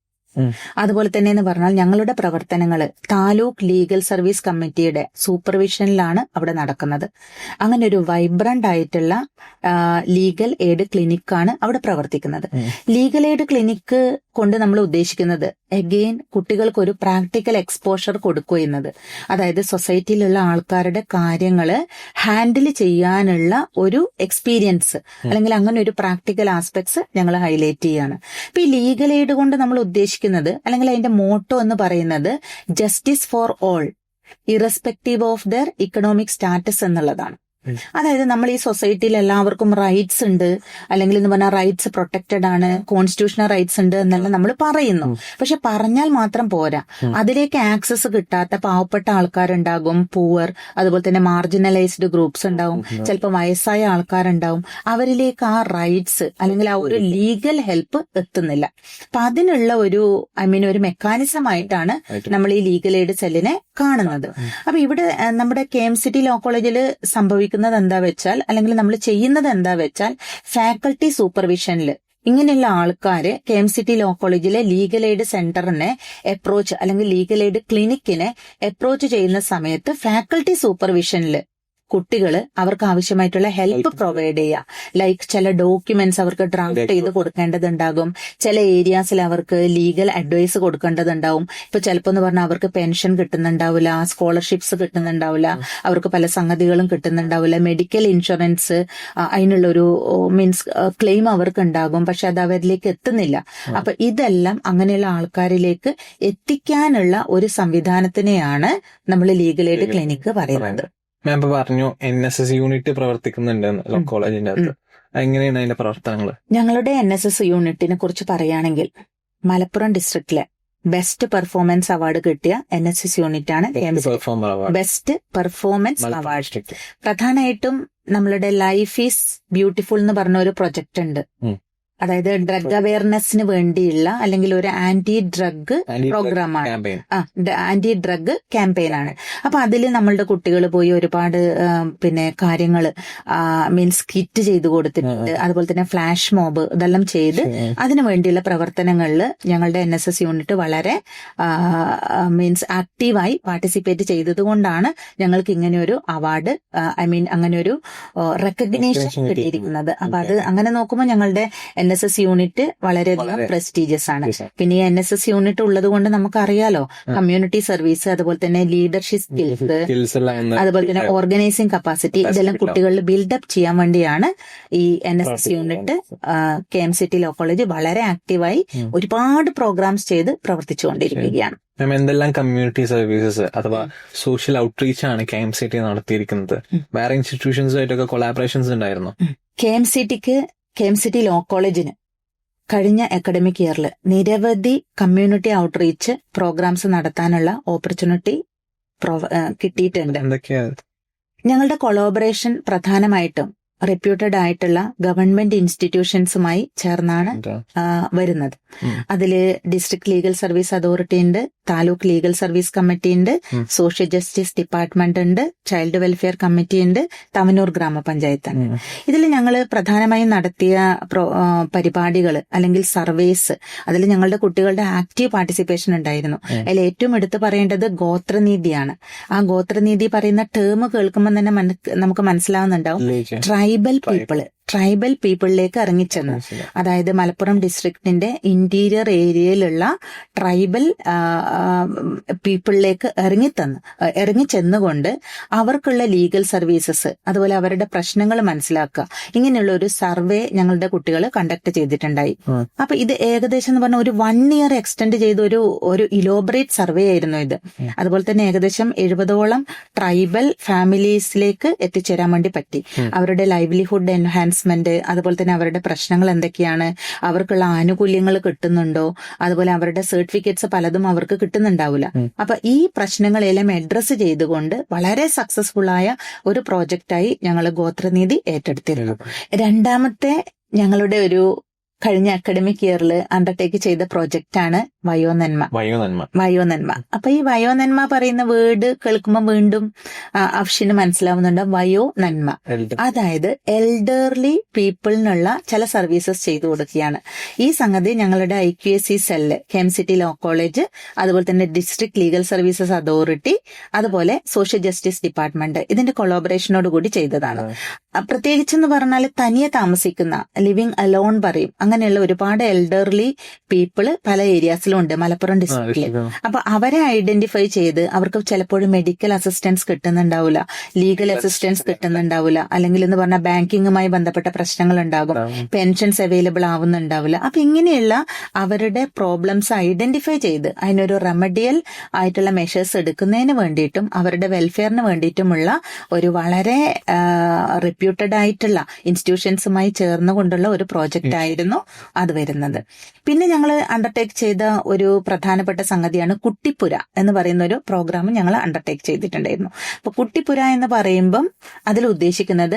അതുപോലെ തന്നെ എന്ന് പറഞ്ഞാൽ ഞങ്ങളുടെ പ്രവർത്തനങ്ങൾ താലൂക്ക് ലീഗൽ സർവീസ് കമ്മിറ്റിയുടെ സൂപ്പർവിഷനിലാണ് അവിടെ നടക്കുന്നത്. അങ്ങനെ ഒരു വൈബ്രന്റ് ആയിട്ടുള്ള ലീഗൽ എയ്ഡ് ക്ലിനിക്കാണ് അവിടെ പ്രവർത്തിക്കുന്നത്. ലീഗൽ എയ്ഡ് ക്ലിനിക്ക് കൊണ്ട് നമ്മൾ ഉദ്ദേശിക്കുന്നത് അഗെയിൻ കുട്ടികൾക്ക് ഒരു പ്രാക്ടിക്കൽ എക്സ്പോഷർ കൊടുക്കുക എന്നത്. അതായത് സൊസൈറ്റിയിലുള്ള ആൾക്കാരുടെ കാര്യങ്ങള് ഹാൻഡിൽ ചെയ്യാനുള്ള ഒരു എക്സ്പീരിയൻസ് അല്ലെങ്കിൽ അങ്ങനെ ഒരു പ്രാക്ടിക്കൽ ആസ്പെക്ട്സ് ഞങ്ങൾ ഹൈലൈറ്റ് ചെയ്യാണ്. ഇപ്പൊ ഈ ലീഗൽ എയ്ഡ് കൊണ്ട് നമ്മൾ ഉദ്ദേശിക്കുന്നത് അല്ലെങ്കിൽ അതിന്റെ മോട്ടോ എന്ന് പറയുന്നത് justice for all irrespective of there economic status എന്നുള്ളതാണ്. അതായത് നമ്മൾ ഈ സൊസൈറ്റിയിൽ എല്ലാവർക്കും റൈറ്റ്സ് ഉണ്ട്, അല്ലെങ്കിൽ എന്ന് പറഞ്ഞാൽ റൈറ്റ്സ് പ്രൊട്ടക്റ്റഡ് ആണ്, കോൺസ്റ്റിറ്റ്യൂഷണൽ റൈറ്റ്സ് ഉണ്ട് എന്നെല്ലാം നമ്മൾ പറയുന്നു. പക്ഷെ പറഞ്ഞാൽ മാത്രം പോരാ. അതിലേക്ക് ആക്സസ് കിട്ടാത്ത പാവപ്പെട്ട ആൾക്കാരുണ്ടാകും, പൂവർ, അതുപോലെ തന്നെ മാർജിനലൈസ്ഡ് ഗ്രൂപ്പ്സ് ഉണ്ടാവും, ചിലപ്പോൾ വയസ്സായ ആൾക്കാരുണ്ടാവും. അവരിലേക്ക് ആ റൈറ്റ്സ് അല്ലെങ്കിൽ ആ ഒരു ലീഗൽ ഹെൽപ്പ് എത്തുന്നില്ല. അപ്പൊ അതിനുള്ള ഒരു ഒരു മെക്കാനിസം ആയിട്ടാണ് നമ്മൾ ഈ ലീഗൽ എയ്ഡ് സെല്ലിനെ കാണുന്നത്. അപ്പൊ ഇവിടെ നമ്മുടെ KMCT ലോ കോളേജിൽ സംഭവിക്കുന്നത് എന്താ വെച്ചാൽ, അല്ലെങ്കിൽ നമ്മൾ ചെയ്യുന്നത് എന്താ വെച്ചാൽ, ഫാക്കൽറ്റി സൂപ്പർവിഷനിൽ ഇങ്ങനെയുള്ള ആൾക്കാര് KMCT ലോ കോളേജിലെ ലീഗൽ എയ്ഡ് സെന്ററിനെ അപ്രോച്ച് അല്ലെങ്കിൽ ലീഗൽ എയ്ഡ് ക്ലിനിക്കിനെ അപ്രോച്ച് ചെയ്യുന്ന സമയത്ത് ഫാക്കൽറ്റി സൂപ്പർവിഷനിൽ കുട്ടികള് അവർക്ക് ആവശ്യമായിട്ടുള്ള ഹെൽപ്പ് പ്രൊവൈഡ് ചെയ്യുക. ലൈക്ക് ചില ഡോക്യുമെന്റ്സ് അവർക്ക് ഡ്രാഫ്റ്റ് ചെയ്ത് കൊടുക്കേണ്ടതുണ്ടാകും, ചില ഏരിയാസിൽ അവർക്ക് ലീഗൽ അഡ്വൈസ് കൊടുക്കേണ്ടതുണ്ടാവും. ഇപ്പൊ ചിലപ്പോ എന്ന് പറഞ്ഞാൽ അവർക്ക് പെൻഷൻ കിട്ടുന്നുണ്ടാവില്ല, സ്കോളർഷിപ്സ് കിട്ടുന്നുണ്ടാവില്ല, അവർക്ക് പല സംഗതികളും കിട്ടുന്നുണ്ടാവില്ല, മെഡിക്കൽ ഇൻഷുറൻസ് അതിനുള്ളൊരു ക്ലെയിം അവർക്ക് ഉണ്ടാകും, പക്ഷെ അത് അവരിലേക്ക് എത്തുന്നില്ല. അപ്പൊ ഇതെല്ലാം അങ്ങനെയുള്ള ആൾക്കാരിലേക്ക് എത്തിക്കാനുള്ള ഒരു സംവിധാനത്തിനെയാണ് നമ്മൾ ലീഗൽ എയ്ഡ് ക്ലിനിക്ക് പറയുന്നത്. മാം ഇപ്പൊ പറഞ്ഞു NSS യൂണിറ്റ് പ്രവർത്തിക്കുന്നുണ്ട് ലോ കോളേജിന്റെ അകത്ത്. എങ്ങനെയാണ് അതിന്റെ പ്രവർത്തനങ്ങൾ? ഞങ്ങളുടെ NSS യൂണിറ്റിനെ കുറിച്ച് പറയുകയാണെങ്കിൽ മലപ്പുറം ഡിസ്ട്രിക്റ്റിലെ ബെസ്റ്റ് പെർഫോമൻസ് അവാർഡ് കിട്ടിയ NSS യൂണിറ്റ് ആണ് ബെസ്റ്റ് പെർഫോമൻസ് അവാർഡ്. പ്രധാനമായിട്ടും നമ്മളുടെ ലൈഫ് ഈസ് ബ്യൂട്ടിഫുൾ എന്ന് പറഞ്ഞ ഒരു പ്രൊജക്ട് ഉണ്ട്. അതായത് ഡ്രഗ് അവയർനെസ്സിന് വേണ്ടിയുള്ള അല്ലെങ്കിൽ ഒരു ആന്റി ഡ്രഗ് പ്രോഗ്രാമാണ്, ആന്റി ഡ്രഗ് ക്യാമ്പയിനാണ്. അപ്പൊ അതിൽ നമ്മളുടെ കുട്ടികൾ പോയി ഒരുപാട് കാര്യങ്ങൾ കിറ്റ് ചെയ്ത് കൊടുത്തിട്ടുണ്ട്. അതുപോലെ തന്നെ ഫ്ലാഷ് മോബ് ഇതെല്ലാം ചെയ്ത് അതിനു വേണ്ടിയുള്ള പ്രവർത്തനങ്ങളിൽ ഞങ്ങളുടെ NSS യൂണിറ്റ് വളരെ ആക്റ്റീവായി പാർട്ടിസിപ്പേറ്റ് ചെയ്തത് കൊണ്ടാണ് ഞങ്ങൾക്ക് ഇങ്ങനെ ഒരു അവാർഡ് അങ്ങനെ ഒരു റെക്കഗ്നീഷൻ കിട്ടിയിരിക്കുന്നത്. അപ്പൊ അത് അങ്ങനെ നോക്കുമ്പോൾ ഞങ്ങളുടെ NSS യൂണിറ്റ് വളരെയധികം പ്രസ്റ്റീജിയസ് ആണ്. പിന്നെ ഈ NSS യൂണിറ്റ് ഉള്ളത് കൊണ്ട് നമുക്കറിയാലോ കമ്മ്യൂണിറ്റി സർവീസ്, അതുപോലെ തന്നെ ലീഡർഷിപ്പ് സ്കിൽസ്, അതുപോലെ തന്നെ ഓർഗനൈസിംഗ് കപ്പാസിറ്റി, ഇതെല്ലാം കുട്ടികളിൽ ബിൽഡപ്പ് ചെയ്യാൻ വേണ്ടിയാണ് ഈ NSS unit KMCT law college വളരെ ആക്റ്റീവായി ഒരുപാട് പ്രോഗ്രാംസ് ചെയ്ത് പ്രവർത്തിച്ചുകൊണ്ടിരിക്കുകയാണ്. എന്തെല്ലാം കമ്മ്യൂണിറ്റി സർവീസസ് അഥവാ സോഷ്യൽ ഔട്ട്റീച്ച് ആണ് KMCT നടത്തിയിരിക്കുന്നത്? വേറെ ഇൻസ്റ്റിറ്റ്യൂഷൻസുമായിട്ടൊക്കെ കൊളാബറേഷൻസ് ഉണ്ടായിരുന്നു? KMCT ലോ കോളേജിന് കഴിഞ്ഞ അക്കാഡമിക് ഇയറിൽ നിരവധി കമ്മ്യൂണിറ്റി ഔട്ട്റീച്ച് പ്രോഗ്രാംസ് നടത്താനുള്ള ഓപ്പർച്യൂണിറ്റി കിട്ടിയിട്ടുണ്ട്. ഞങ്ങളുടെ കൊളാബറേഷൻ പ്രധാനമായിട്ടും റെപ്യൂട്ടഡ് ആയിട്ടുള്ള ഗവൺമെന്റ് ഇൻസ്റ്റിറ്റ്യൂഷൻസുമായി ചേർന്നാണ് വരുന്നത്. അതില് ഡിസ്ട്രിക്ട് ലീഗൽ സർവീസ് അതോറിറ്റി ഉണ്ട്, താലൂക്ക് ലീഗൽ സർവീസ് കമ്മിറ്റി ഉണ്ട്, സോഷ്യൽ ജസ്റ്റിസ് ഡിപ്പാർട്ട്മെന്റ് ഉണ്ട്, ചൈൽഡ് വെൽഫെയർ കമ്മിറ്റി ഉണ്ട്, തവനൂർ ഗ്രാമപഞ്ചായത്താണ്. ഇതിൽ ഞങ്ങൾ പ്രധാനമായും നടത്തിയ പരിപാടികൾ അല്ലെങ്കിൽ സർവേസ്, അതിൽ ഞങ്ങളുടെ കുട്ടികളുടെ ആക്റ്റീവ് പാർട്ടിസിപ്പേഷൻ ഉണ്ടായിരുന്നു. അതിൽ ഏറ്റവും എടുത്തു പറയേണ്ടത് ഗോത്രനീതിയാണ്. ആ ഗോത്രനീതി പറയുന്ന ടേം കേൾക്കുമ്പോൾ തന്നെ നമുക്ക് മനസ്സിലാവുന്നുണ്ടാവും. ട്രൈബൽ പീപ്പിള് ട്രൈബൽ പീപ്പിളിലേക്ക് ഇറങ്ങിച്ചെന്ന്. അതായത് മലപ്പുറം ഡിസ്ട്രിക്റ്റിന്റെ ഇന്റീരിയർ ഏരിയയിലുള്ള ട്രൈബൽ പീപ്പിളിലേക്ക് ഇറങ്ങിച്ചെന്നുകൊണ്ട് അവർക്കുള്ള ലീഗൽ സർവീസസ്, അതുപോലെ അവരുടെ പ്രശ്നങ്ങൾ മനസ്സിലാക്കുക, ഇങ്ങനെയുള്ള ഒരു സർവേ ഞങ്ങളുടെ കുട്ടികൾ കണ്ടക്ട് ചെയ്തിട്ടുണ്ടായി. അപ്പൊ ഇത് ഏകദേശം എന്ന് പറഞ്ഞാൽ ഒരു 1 year എക്സ്റ്റെൻഡ് ചെയ്ത ഒരു ഇലോബറേറ്റ് സർവേ ആയിരുന്നു ഇത്. അതുപോലെ തന്നെ ഏകദേശം 70ഓളം ട്രൈബൽ ഫാമിലീസിലേക്ക് എത്തിച്ചേരാൻ വേണ്ടി പറ്റി. അവരുടെ ലൈവ്ലിഹുഡ് എൻഹാൻസ്മെന്റ്, അതുപോലെ തന്നെ അവരുടെ പ്രശ്നങ്ങൾ എന്തൊക്കെയാണ്, അവർക്കുള്ള ആനുകൂല്യങ്ങൾ കിട്ടുന്നുണ്ടോ, അതുപോലെ അവരുടെ സർട്ടിഫിക്കറ്റ്സ് പലതും അവർക്ക് കിട്ടുന്നുണ്ടാവില്ല. അപ്പൊ ഈ പ്രശ്നങ്ങളെല്ലാം അഡ്രസ് ചെയ്തുകൊണ്ട് വളരെ സക്സസ്ഫുൾ ആയ ഒരു പ്രോജക്റ്റായി ഞങ്ങൾ ഗോത്രനീതി ഏറ്റെടുത്തിരുന്നു. രണ്ടാമത്തെ ഞങ്ങളുടെ ഒരു കഴിഞ്ഞ അക്കാഡമിക് ഇയറിൽ അണ്ടർടേക്ക് ചെയ്ത പ്രോജക്റ്റാണ് വയോനന്മ. അപ്പൊ ഈ വയോനന്മ പറയുന്ന വേർഡ് കേൾക്കുമ്പോൾ വീണ്ടും അഫ്ഷിന് മനസ്സിലാവുന്നുണ്ട്. വയോനന്മ അതായത് എൽഡർലി പീപ്പിളിനുള്ള ചില സർവീസസ് ചെയ്തു കൊടുക്കുകയാണ്. ഈ സംഗതി ഞങ്ങളുടെ IQAC cell, KMCT law college, അതുപോലെ തന്നെ ഡിസ്ട്രിക്ട് ലീഗൽ സർവീസസ് അതോറിറ്റി, അതുപോലെ സോഷ്യൽ ജസ്റ്റിസ് ഡിപ്പാർട്ട്മെന്റ് ഇതിന്റെ കൊളാബറേഷനോട് കൂടി ചെയ്തതാണ്. പ്രത്യേകിച്ചെന്ന് പറഞ്ഞാൽ തനിയെ താമസിക്കുന്ന, ലിവിങ് അലോൺ പറയും, അങ്ങനെയുള്ള ഒരുപാട് എൽഡർലി പീപ്പിള് പല ഏരിയാസിലും ഉണ്ട് മലപ്പുറം ഡിസ്ട്രിക്റ്റിൽ. അപ്പൊ അവരെ ഐഡന്റിഫൈ ചെയ്ത് അവർക്ക് ചിലപ്പോഴും മെഡിക്കൽ അസിസ്റ്റൻസ് കിട്ടുന്നുണ്ടാവില്ല, ലീഗൽ അസിസ്റ്റൻസ് കിട്ടുന്നുണ്ടാവില്ല, അല്ലെങ്കിൽ എന്ന് പറഞ്ഞാൽ ബാങ്കിങ്ങുമായി ബന്ധപ്പെട്ട പ്രശ്നങ്ങൾ ഉണ്ടാകും, പെൻഷൻസ് അവൈലബിൾ ആവുന്നുണ്ടാവില്ല. അപ്പൊ ഇങ്ങനെയുള്ള അവരുടെ പ്രോബ്ലംസ് ഐഡന്റിഫൈ ചെയ്ത് അതിനൊരു റെമഡിയൽ ആയിട്ടുള്ള മെഷേഴ്സ് എടുക്കുന്നതിന് വേണ്ടിയിട്ടും അവരുടെ വെൽഫെയറിന് വേണ്ടിയിട്ടുമുള്ള ഒരു വളരെ റെപ്യൂട്ടഡ് ആയിട്ടുള്ള ഇൻസ്റ്റിറ്റ്യൂഷൻസുമായി ചേർന്നുകൊണ്ടുള്ള ഒരു പ്രോജക്റ്റ് ആയിരുന്നു അത് വരുന്നത്. പിന്നെ ഞങ്ങൾ അണ്ടർടേക്ക് ചെയ്ത ഒരു പ്രധാനപ്പെട്ട സംഗതിയാണ് കുട്ടിപ്പുര എന്ന് പറയുന്ന ഒരു പ്രോഗ്രാം ഞങ്ങൾ അണ്ടർടേക്ക് ചെയ്തിട്ടുണ്ടായിരുന്നു. അപ്പൊ കുട്ടിപ്പുര എന്ന് പറയുമ്പം അതിൽ ഉദ്ദേശിക്കുന്നത്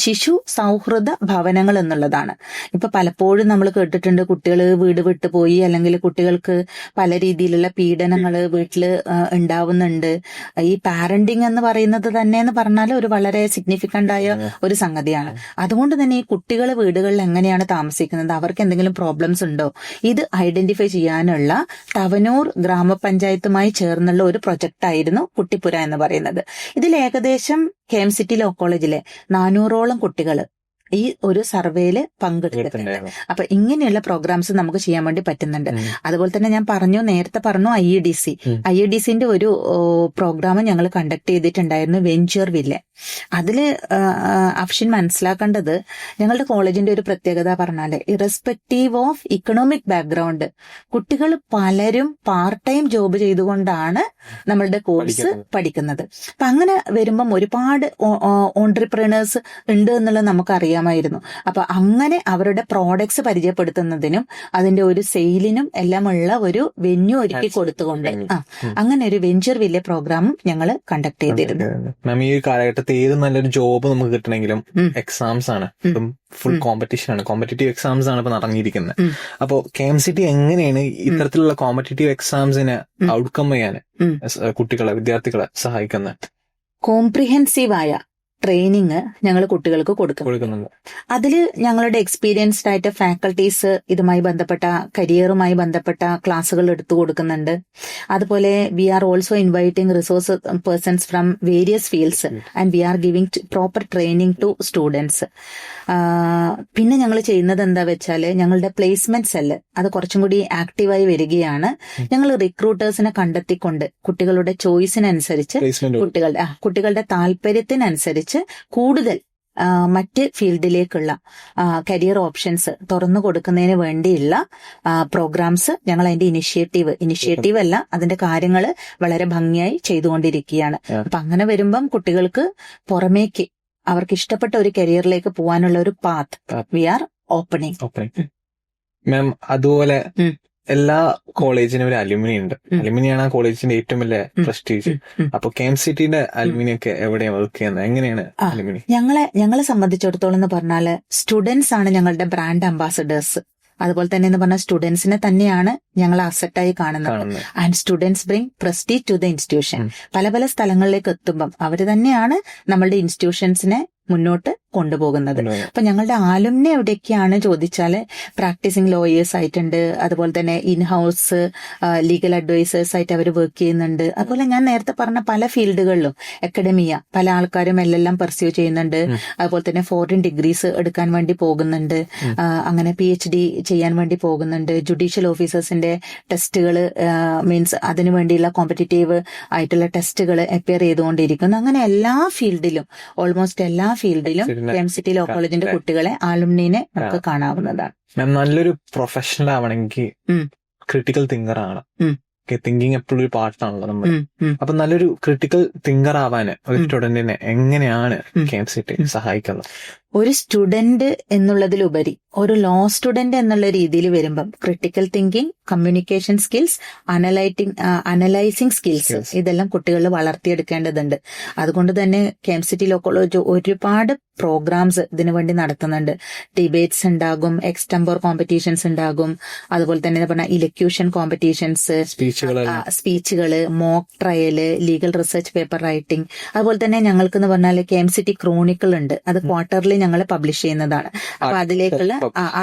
ശിശു സൗഹൃദ ഭവനങ്ങൾ എന്നുള്ളതാണ്. ഇപ്പൊ പലപ്പോഴും നമ്മൾ കേട്ടിട്ടുണ്ട് കുട്ടികൾ വീട് വിട്ടു പോയി, അല്ലെങ്കിൽ കുട്ടികൾക്ക് പല രീതിയിലുള്ള പീഡനങ്ങൾ വീട്ടില് ഉണ്ടാവുന്നുണ്ട്. ഈ പാരന്റിങ് എന്ന് പറയുന്നത് തന്നെ എന്ന് പറഞ്ഞാൽ ഒരു വളരെ സിഗ്നിഫിക്കന്റ് ആയ ഒരു സംഗതിയാണ്. അതുകൊണ്ട് തന്നെ ഈ കുട്ടികൾ വീടുകളിൽ എങ്ങനെയാണ് താമസിക്കുന്നത്, അവർക്ക് എന്തെങ്കിലും പ്രോബ്ലംസ് ഉണ്ടോ, ഇത് ഐഡന്റിഫൈ ചെയ്യാനുള്ള തവനൂർ ഗ്രാമപഞ്ചായത്തുമായി ചേർന്നുള്ള ഒരു പ്രൊജക്ട് ആയിരുന്നു കുട്ടിപ്പുര എന്ന് പറയുന്നത്. ഇതിൽ ഏകദേശം KMCT ലോ കോളേജിലെ 400ഓളം കുട്ടികൾ ഈ ഒരു സർവേയില് പങ്കെടുത്തിട്ടുണ്ട്. അപ്പൊ ഇങ്ങനെയുള്ള പ്രോഗ്രാംസ് നമുക്ക് ചെയ്യാൻ വേണ്ടി പറ്റുന്നുണ്ട്. അതുപോലെ തന്നെ ഞാൻ നേരത്തെ പറഞ്ഞു IEDCന്റെ ഒരു പ്രോഗ്രാം ഞങ്ങൾ കണ്ടക്ട് ചെയ്തിട്ടുണ്ടായിരുന്നു, വെഞ്ചർ വില്ലെ. അതില് അഫ്ഷിൻ മനസ്സിലാക്കേണ്ടത്, ഞങ്ങളുടെ കോളേജിന്റെ ഒരു പ്രത്യേകത പറഞ്ഞാല് ഇറസ്പെക്റ്റീവ് ഓഫ് ഇക്കണോമിക് ബാക്ക്ഗ്രൗണ്ട് കുട്ടികൾ പലരും പാർട്ട് ടൈം ജോബ് ചെയ്തുകൊണ്ടാണ് നമ്മളുടെ കോഴ്സ് പഠിക്കുന്നത്. അപ്പൊ അങ്ങനെ വരുമ്പം ഒരുപാട് ഓൺട്രപ്രണേഴ്സ് ഉണ്ട് എന്നുള്ളത് നമുക്കറിയാമായിരുന്നു. അപ്പൊ അങ്ങനെ അവരുടെ പ്രോഡക്ട്സ് പരിചയപ്പെടുത്തുന്നതിനും അതിന്റെ ഒരു സെയിലിനും എല്ലാമുള്ള ഒരു വെന്യൂ ഒരുക്കി കൊടുത്തുകൊണ്ട് അങ്ങനെ ഒരു വെഞ്ചർ വില്ലെ പ്രോഗ്രാമും ഞങ്ങൾ കണ്ടക്ട് ചെയ്തിരുന്നു. മാം, ഈ കാലഘട്ടത്തിൽ ഏത് നല്ലൊരു ജോബ് നമുക്ക് കിട്ടണമെങ്കിലും എക്സാംസ് ആണ്, ഫുൾ കോമ്പറ്റീഷൻ ആണ്, കോമ്പറ്റേറ്റീവ് എക്സാംസ് ആണ് ഇപ്പൊ നടന്നിരിക്കുന്നത്. അപ്പോ KMCT എങ്ങനെയാണ് ഇത്തരത്തിലുള്ള കോമ്പറ്റേറ്റീവ് എക്സാംസിനെ ഔട്ട്കം ചെയ്യാൻ വിദ്യാർത്ഥികളെ സഹായിക്കുന്നത്? കോംപ്രിഹെൻസീവായ ട്രെയിനിങ് ഞങ്ങൾ കുട്ടികൾക്ക് കൊടുക്കുന്നുണ്ട്. അതിൽ ഞങ്ങളുടെ എക്സ്പീരിയൻസ്ഡ് ആയിട്ട് ഫാക്കൽറ്റീസ് ഇതുമായി ബന്ധപ്പെട്ട കരിയറുമായി ബന്ധപ്പെട്ട ക്ലാസ്സുകൾ എടുത്തു കൊടുക്കുന്നുണ്ട്. അതുപോലെ we are also inviting resource persons from various fields and we are giving proper training to students. പിന്നെ ഞങ്ങൾ ചെയ്യുന്നത് എന്താ വെച്ചാല് ഞങ്ങളുടെ പ്ലേസ്മെന്റ് സെല്ല് അത് കുറച്ചും കൂടി ആക്റ്റീവായി വരികയാണ്. ഞങ്ങൾ റിക്രൂട്ടേഴ്സിനെ കണ്ടെത്തിക്കൊണ്ട് കുട്ടികളുടെ ചോയ്സിനനുസരിച്ച് കുട്ടികളുടെ താല്പര്യത്തിനനുസരിച്ച് കൂടുതൽ മറ്റ് ഫീൽഡിലേക്കുള്ള കരിയർ ഓപ്ഷൻസ് തുറന്നു കൊടുക്കുന്നതിന് വേണ്ടിയുള്ള പ്രോഗ്രാംസ് ഞങ്ങൾ അതിന്റെ ഇനിഷ്യേറ്റീവ് അല്ല, അതിന്റെ കാര്യങ്ങൾ വളരെ ഭംഗിയായി ചെയ്തുകൊണ്ടിരിക്കുകയാണ്. അപ്പൊ അങ്ങനെ വരുമ്പം കുട്ടികൾക്ക് പുറമേക്ക് അവർക്ക് ഇഷ്ടപ്പെട്ട ഒരു കരിയറിലേക്ക് പോകാനുള്ള ഒരു പാത്ത് വി ആർ ഓപ്പണിംഗ്. മാം, അതുപോലെ എല്ലാ കോളേജിനും ഒരു അലുമിനി ഉണ്ട്. അലുമിനിയാണ് ആ കോളേജിന്റെ ഏറ്റവും വലിയ പ്രസ്റ്റീജ്. അപ്പൊ KMCTന്റെ അലുമിനി ഒക്കെ എവിടെയാണ് വർക്ക് ചെയ്യുന്നത്, എങ്ങനെയാണ് അലുമിനി? ഞങ്ങളെ സംബന്ധിച്ചിടത്തോളം എന്ന് പറഞ്ഞാല് സ്റ്റുഡൻസ് ആണ് ഞങ്ങളുടെ ബ്രാൻഡ് അംബാസഡേഴ്സ്. അതുപോലെ തന്നെ എന്ന് പറഞ്ഞാൽ സ്റ്റുഡൻസിനെ തന്നെയാണ് ഞങ്ങൾ അസറ്റായി കാണുന്നത്. And students bring prestige to the institution. പല പല സ്ഥലങ്ങളിലേക്ക് എത്തുമ്പം അവര് തന്നെയാണ് നമ്മളുടെ ഇൻസ്റ്റിറ്റ്യൂഷൻസിനെ മുന്നോട്ട് കൊണ്ടുപോകുന്നത്. അപ്പൊ ഞങ്ങളുടെ ആലുമിനെ എവിടെയൊക്കെയാണ് ചോദിച്ചാല് പ്രാക്ടീസിങ് ലോയേഴ്സ് ആയിട്ടുണ്ട്, അതുപോലെ തന്നെ ഇൻഹൗസ് ലീഗൽ അഡ്വൈസേഴ്സ് ആയിട്ട് അവർ വർക്ക് ചെയ്യുന്നുണ്ട്. അതുപോലെ ഞാൻ നേരത്തെ പറഞ്ഞ പല ഫീൽഡുകളിലും അക്കാഡമിയ പല ആൾക്കാരും എല്ലാം പെർസ്യൂ ചെയ്യുന്നുണ്ട്. അതുപോലെ തന്നെ ഫോറിൻ ഡിഗ്രീസ് എടുക്കാൻ വേണ്ടി പോകുന്നുണ്ട്, അങ്ങനെ PhD ചെയ്യാൻ വേണ്ടി പോകുന്നുണ്ട്. ജുഡീഷ്യൽ ഓഫീസേഴ്സിന്റെ ടെസ്റ്റുകൾ മീൻസ് അതിനു വേണ്ടിയുള്ള കോമ്പറ്റേറ്റീവ് ആയിട്ടുള്ള ടെസ്റ്റുകൾ അപ്പിയർ ചെയ്തുകൊണ്ടിരിക്കുന്നു. അങ്ങനെ എല്ലാ ഫീൽഡിലും ഓൾമോസ്റ്റ് എല്ലാ ഫീൽഡിലും KMCT ലോ കോളേജിന്റെ കുട്ടികളെ ആലുമിനെ നമുക്ക് കാണാവുന്നതാണ്. നല്ലൊരു പ്രൊഫഷണൽ ആവണമെങ്കിൽ ക്രിട്ടിക്കൽ തിങ്കർ ആണ്. തിങ്കിങ് എപ്പോഴും ഒരു പാർട്ടാണല്ലോ നമ്മൾ. അപ്പൊ നല്ലൊരു ക്രിട്ടിക്കൽ തിങ്കർ ആവാൻ ഒരു സ്റ്റുഡന്റിനെ എങ്ങനെയാണ് KMCT സഹായിക്കുന്നത്? ഒരു സ്റ്റുഡന്റ് എന്നുള്ളതിലുപരി ഒരു ലോ സ്റ്റുഡന്റ് എന്നുള്ള രീതിയിൽ വരുമ്പം critical thinking, communication skills, analysing skills ഇതെല്ലാം കുട്ടികളിൽ വളർത്തിയെടുക്കേണ്ടതുണ്ട്. അതുകൊണ്ട് തന്നെ KMCT ലോ കോളേജ് ഒരുപാട് പ്രോഗ്രാംസ് ഇതിനു വേണ്ടി നടത്തുന്നുണ്ട്. ഡിബേറ്റ്സ് ഉണ്ടാകും, എക്സ്റ്റംപോർ കോമ്പറ്റീഷൻസ് ഉണ്ടാകും, അതുപോലെ തന്നെ പറഞ്ഞ ഇലക്യൂഷൻ കോമ്പറ്റീഷൻസ്, സ്പീച്ചുകള്, mock trial, legal research paper writing. അതുപോലെ തന്നെ ഞങ്ങൾക്ക് എന്ന് പറഞ്ഞാൽ KMCT ക്രോണിക്കിൾ ഉണ്ട്. അത് ക്വാർട്ടർലി ഞങ്ങൾ പബ്ലിഷ് ചെയ്യുന്നതാണ്. അപ്പൊ അതിലേക്കുള്ള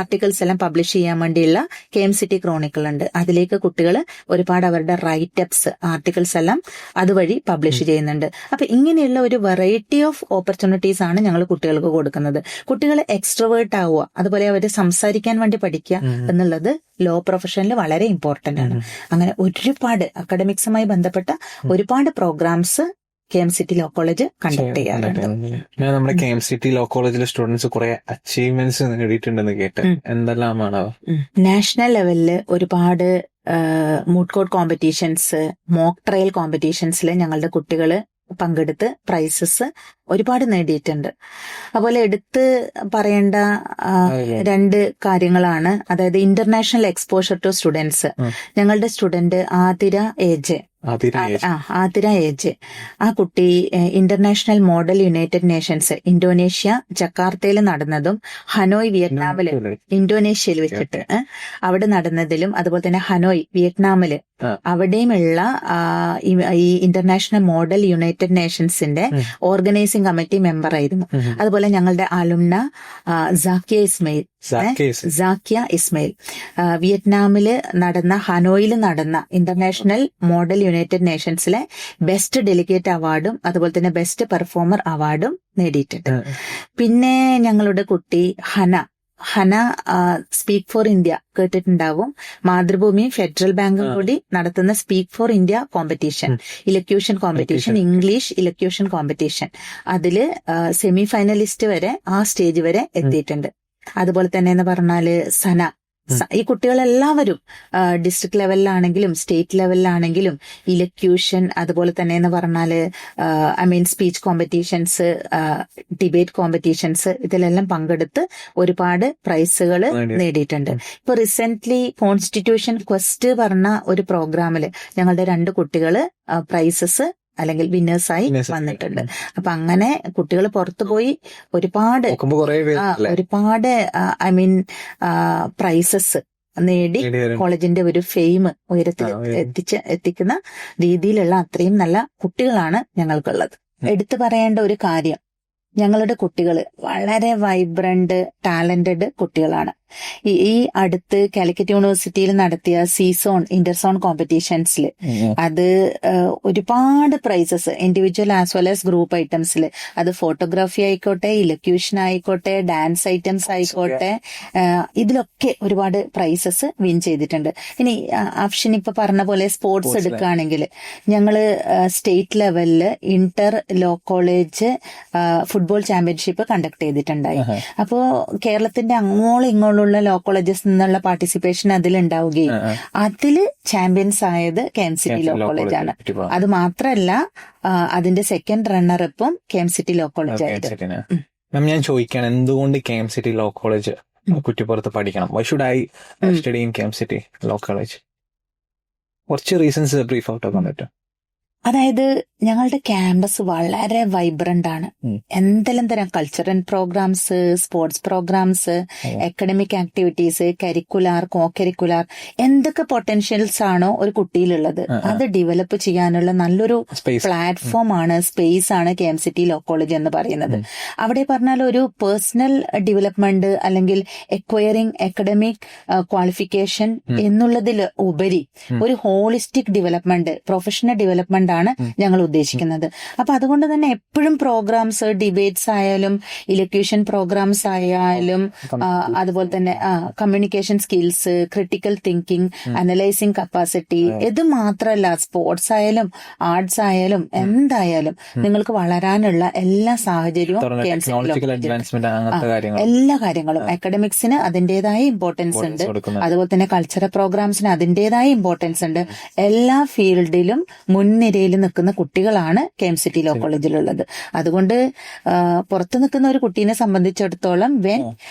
ആർട്ടിക്കിൾസ് എല്ലാം പബ്ലിഷ് ചെയ്യാൻ വേണ്ടിയുള്ള KMCT ക്രോണിക്കിൾ ഉണ്ട്. അതിലേക്ക് കുട്ടികൾ ഒരുപാട് അവരുടെ റൈറ്റപ്സ്, ആർട്ടിക്കിൾസ് എല്ലാം അതുവഴി പബ്ലിഷ് ചെയ്യുന്നുണ്ട്. അപ്പൊ ഇങ്ങനെയുള്ള ഒരു വെറൈറ്റി ഓഫ് ഓപ്പർച്യൂണിറ്റീസ് ആണ് ഞങ്ങൾ കുട്ടികൾക്ക് കൊടുക്കുന്നത്. കുട്ടികൾ എക്സ്ട്രോവേർട്ട് ആവുക, അതുപോലെ അവർ സംസാരിക്കാൻ വേണ്ടി പഠിക്കുക എന്നുള്ളത് ലോ പ്രൊഫഷനിൽ വളരെ ഇമ്പോർട്ടന്റ് ആണ്. അങ്ങനെ ഒരുപാട് അക്കാഡമിക്സുമായി ബന്ധപ്പെട്ട ഒരുപാട് programmes KMCT law college conduct ചെയ്യാറുണ്ട്. നമ്മുടെ KMCT ലോ കോളേജിലെ സ്റ്റുഡൻസ് കുറെ അച്ചീവ്മെന്റ്സ് നേടിയിട്ടുണ്ടെന്ന് കേട്ട്, എന്തെല്ലാമാണ്? നാഷണൽ ലെവലില് ഒരുപാട് moot court competitions, mock trial കോമ്പറ്റീഷൻസിൽ ഞങ്ങളുടെ കുട്ടികള് പങ്കെടുത്ത് പ്രൈസസ് ഒരുപാട് നേടിയിട്ടുണ്ട്. അതുപോലെ എടുത്ത് പറയേണ്ട രണ്ട് കാര്യങ്ങളാണ്. അതായത് ഇന്റർനാഷണൽ എക്സ്പോഷർ ടു സ്റ്റുഡൻസ്. ഞങ്ങളുടെ സ്റ്റുഡന്റ് ആതിര ഏജ്, ആ കുട്ടി International Model United Nations Indonesia ജക്കാർത്തയിൽ നടന്നതും ഹനോയ് വിയറ്റ്നാമില്, ഇന്തോനേഷ്യയിൽ വെച്ചിട്ട് അവിടെ നടന്നതിലും, അതുപോലെ തന്നെ ഹനോയ് വിയറ്റ്നാമില് അവിടെയുമുള്ള ഈ ഇന്റർനാഷണൽ മോഡൽ യുണൈറ്റഡ് നേഷൻസിന്റെ ഓർഗനൈസിംഗ് കമ്മിറ്റി മെമ്പർ ആയിരുന്നു. അതുപോലെ ഞങ്ങളുടെ അലുംന സാക്കിയ ഇസ്മയിൽ വിയറ്റ്നാമില് നടന്ന, ഹനോയിൽ നടന്ന ഇന്റർനാഷണൽ മോഡൽ യുണൈറ്റഡ് നേഷൻസിലെ ബെസ്റ്റ് ഡെലിഗേറ്റ് അവാർഡും അതുപോലെ തന്നെ ബെസ്റ്റ് പെർഫോമർ അവാർഡും നേടിയിട്ടുണ്ട്. പിന്നെ ഞങ്ങളുടെ കുട്ടി ഹന സ്പീക്ക് ഫോർ ഇന്ത്യ കേട്ടിട്ടുണ്ടാവും. മാതൃഭൂമി ഫെഡറൽ ബാങ്കും കൂടി നടത്തുന്ന Speak for India competition, elocution competition, English elocution competition, അതില് സെമി ഫൈനലിസ്റ്റ് വരെ, ആ സ്റ്റേജ് വരെ എത്തിയിട്ടുണ്ട്. അതുപോലെ തന്നെ എന്ന് പറഞ്ഞാല് ഈ കുട്ടികളെല്ലാവരും ഡിസ്ട്രിക്ട് ലെവലിലാണെങ്കിലും സ്റ്റേറ്റ് ലെവലിലാണെങ്കിലും ഇലക്യൂഷൻ, അതുപോലെ തന്നെ എന്ന് പറഞ്ഞാല് സ്പീച്ച് കോമ്പറ്റീഷൻസ്, ഡിബേറ്റ് കോമ്പറ്റീഷൻസ്, ഇതിലെല്ലാം പങ്കെടുത്ത് ഒരുപാട് പ്രൈസുകൾ നേടിയിട്ടുണ്ട്. ഇപ്പൊ റീസെന്റ്ലി കോൺസ്റ്റിറ്റ്യൂഷൻ ക്വസ്റ്റ് പറഞ്ഞ ഒരു പ്രോഗ്രാമില് ഞങ്ങളുടെ 2 കുട്ടികള് പ്രൈസസ് അല്ലെങ്കിൽ വിന്നേഴ്സായി വന്നിട്ടുണ്ട്. അപ്പൊ അങ്ങനെ കുട്ടികൾ പുറത്തുപോയി ഒരുപാട് പ്രൈസസ് നേടി കോളേജിന്റെ ഒരു ഫെയിം ഉയരത്തിൽ എത്തിക്കുന്ന രീതിയിലുള്ള അത്രയും നല്ല കുട്ടികളാണ് ഞങ്ങൾക്കുള്ളത്. എടുത്തു പറയേണ്ട ഒരു കാര്യം, ഞങ്ങളുടെ കുട്ടികൾ വളരെ വൈബ്രന്റ്, ടാലന്റഡ് കുട്ടികളാണ്. ഈ അടുത്ത് കാലിക്കറ്റ് യൂണിവേഴ്സിറ്റിയിൽ നടത്തിയ സീസോൺ, ഇന്റർസോൺ കോമ്പറ്റീഷൻസിൽ അത് ഒരുപാട് prizes individual as well as group ഐറ്റംസിൽ, അത് ഫോട്ടോഗ്രാഫി ആയിക്കോട്ടെ, ഇലക്യൂഷൻ ആയിക്കോട്ടെ, ഡാൻസ് ഐറ്റംസ് ആയിക്കോട്ടെ, ഇതിലൊക്കെ ഒരുപാട് പ്രൈസസ് വിൻ ചെയ്തിട്ടുണ്ട്. ഇനി അഫ്ഷിൻ ഇപ്പൊ പറഞ്ഞ പോലെ സ്പോർട്സ് എടുക്കുകയാണെങ്കിൽ ഞങ്ങള് സ്റ്റേറ്റ് ലെവലില് inter law college football championship conduct ചെയ്തിട്ടുണ്ടായി. അപ്പോ കേരളത്തിന്റെ അങ്ങോളം ഇങ്ങോളം ലോ കോളേജസ് നിന്നുള്ള പാർട്ടിസിപ്പേഷൻ അതിലുണ്ടാവുകയും അതില് ചാമ്പ്യൻസ് ആയത് KMCT ലോ കോളേജാണ്. അത് മാത്രല്ല അതിന്റെ സെക്കൻഡ് റണ്ണറപ്പും KMCT ലോ കോളേജ് ആയിരുന്നു. ഞാൻ ചോദിക്കുകയാണ്, എന്തുകൊണ്ട് KMCT ലോ കോളേജ് കുറ്റിപ്പുറത്ത് പഠിക്കണം? Why should I study in KMCT law college? കുറച്ച് റീസൺസ് ബ്രീഫ് ഔട്ട് ആക്കാൻ പറ്റും? അതായത് ഞങ്ങളുടെ ക്യാമ്പസ് വളരെ വൈബ്രന്റ് ആണ്. എന്തെല്ലാം തരം cultural programmes, sports programmes, academic activities, curricular, co curricular, എന്തൊക്കെ പൊട്ടൻഷ്യൽസ് ആണോ ഒരു കുട്ടിയിലുള്ളത് അത് ഡെവലപ്പ് ചെയ്യാനുള്ള നല്ലൊരു പ്ലാറ്റ്ഫോം ആണ്, സ്പേസ് ആണ് KMCT ലോ കോളേജ് എന്ന് പറയുന്നത്. അവിടെ പറഞ്ഞാൽ ഒരു പേഴ്സണൽ ഡെവലപ്മെന്റ് അല്ലെങ്കിൽ എക്വയറിംഗ് അക്കാഡമിക് ക്വാളിഫിക്കേഷൻ എന്നുള്ളതിൽ ഉപരി ഒരു ഹോളിസ്റ്റിക് ഡെവലപ്മെന്റ്, പ്രൊഫഷണൽ ഡെവലപ്മെന്റ് ആണ് ഞങ്ങൾ ഉദ്ദേശിക്കുന്നത്. അപ്പൊ അതുകൊണ്ട് തന്നെ എപ്പോഴും പ്രോഗ്രാംസ്, ഡിബേറ്റ്സ് ആയാലും ഇലക്യൂഷൻ പ്രോഗ്രാംസ് ആയാലും അതുപോലെ തന്നെ communication skills, critical thinking, analysing capacity, ഇത് മാത്രമല്ല സ്പോർട്സ് ആയാലും ആർട്സ് ആയാലും എന്തായാലും നിങ്ങൾക്ക് വളരാനുള്ള എല്ലാ സാഹചര്യവും എല്ലാ കാര്യങ്ങളും അക്കാഡമിക്സിന് അതിന്റേതായ ഇമ്പോർട്ടൻസ് ഉണ്ട്, അതുപോലെ തന്നെ കൾച്ചറൽ പ്രോഗ്രാംസിന് അതിന്റേതായ ഇമ്പോർട്ടൻസ് ഉണ്ട്. എല്ലാ ഫീൽഡിലും മുൻനിരയിൽ നിൽക്കുന്ന കുട്ടികളാണ് KMCT ലോ കോളേജിലുള്ളത്. അതുകൊണ്ട് പുറത്തു നിൽക്കുന്ന ഒരു കുട്ടീനെ സംബന്ധിച്ചിടത്തോളം when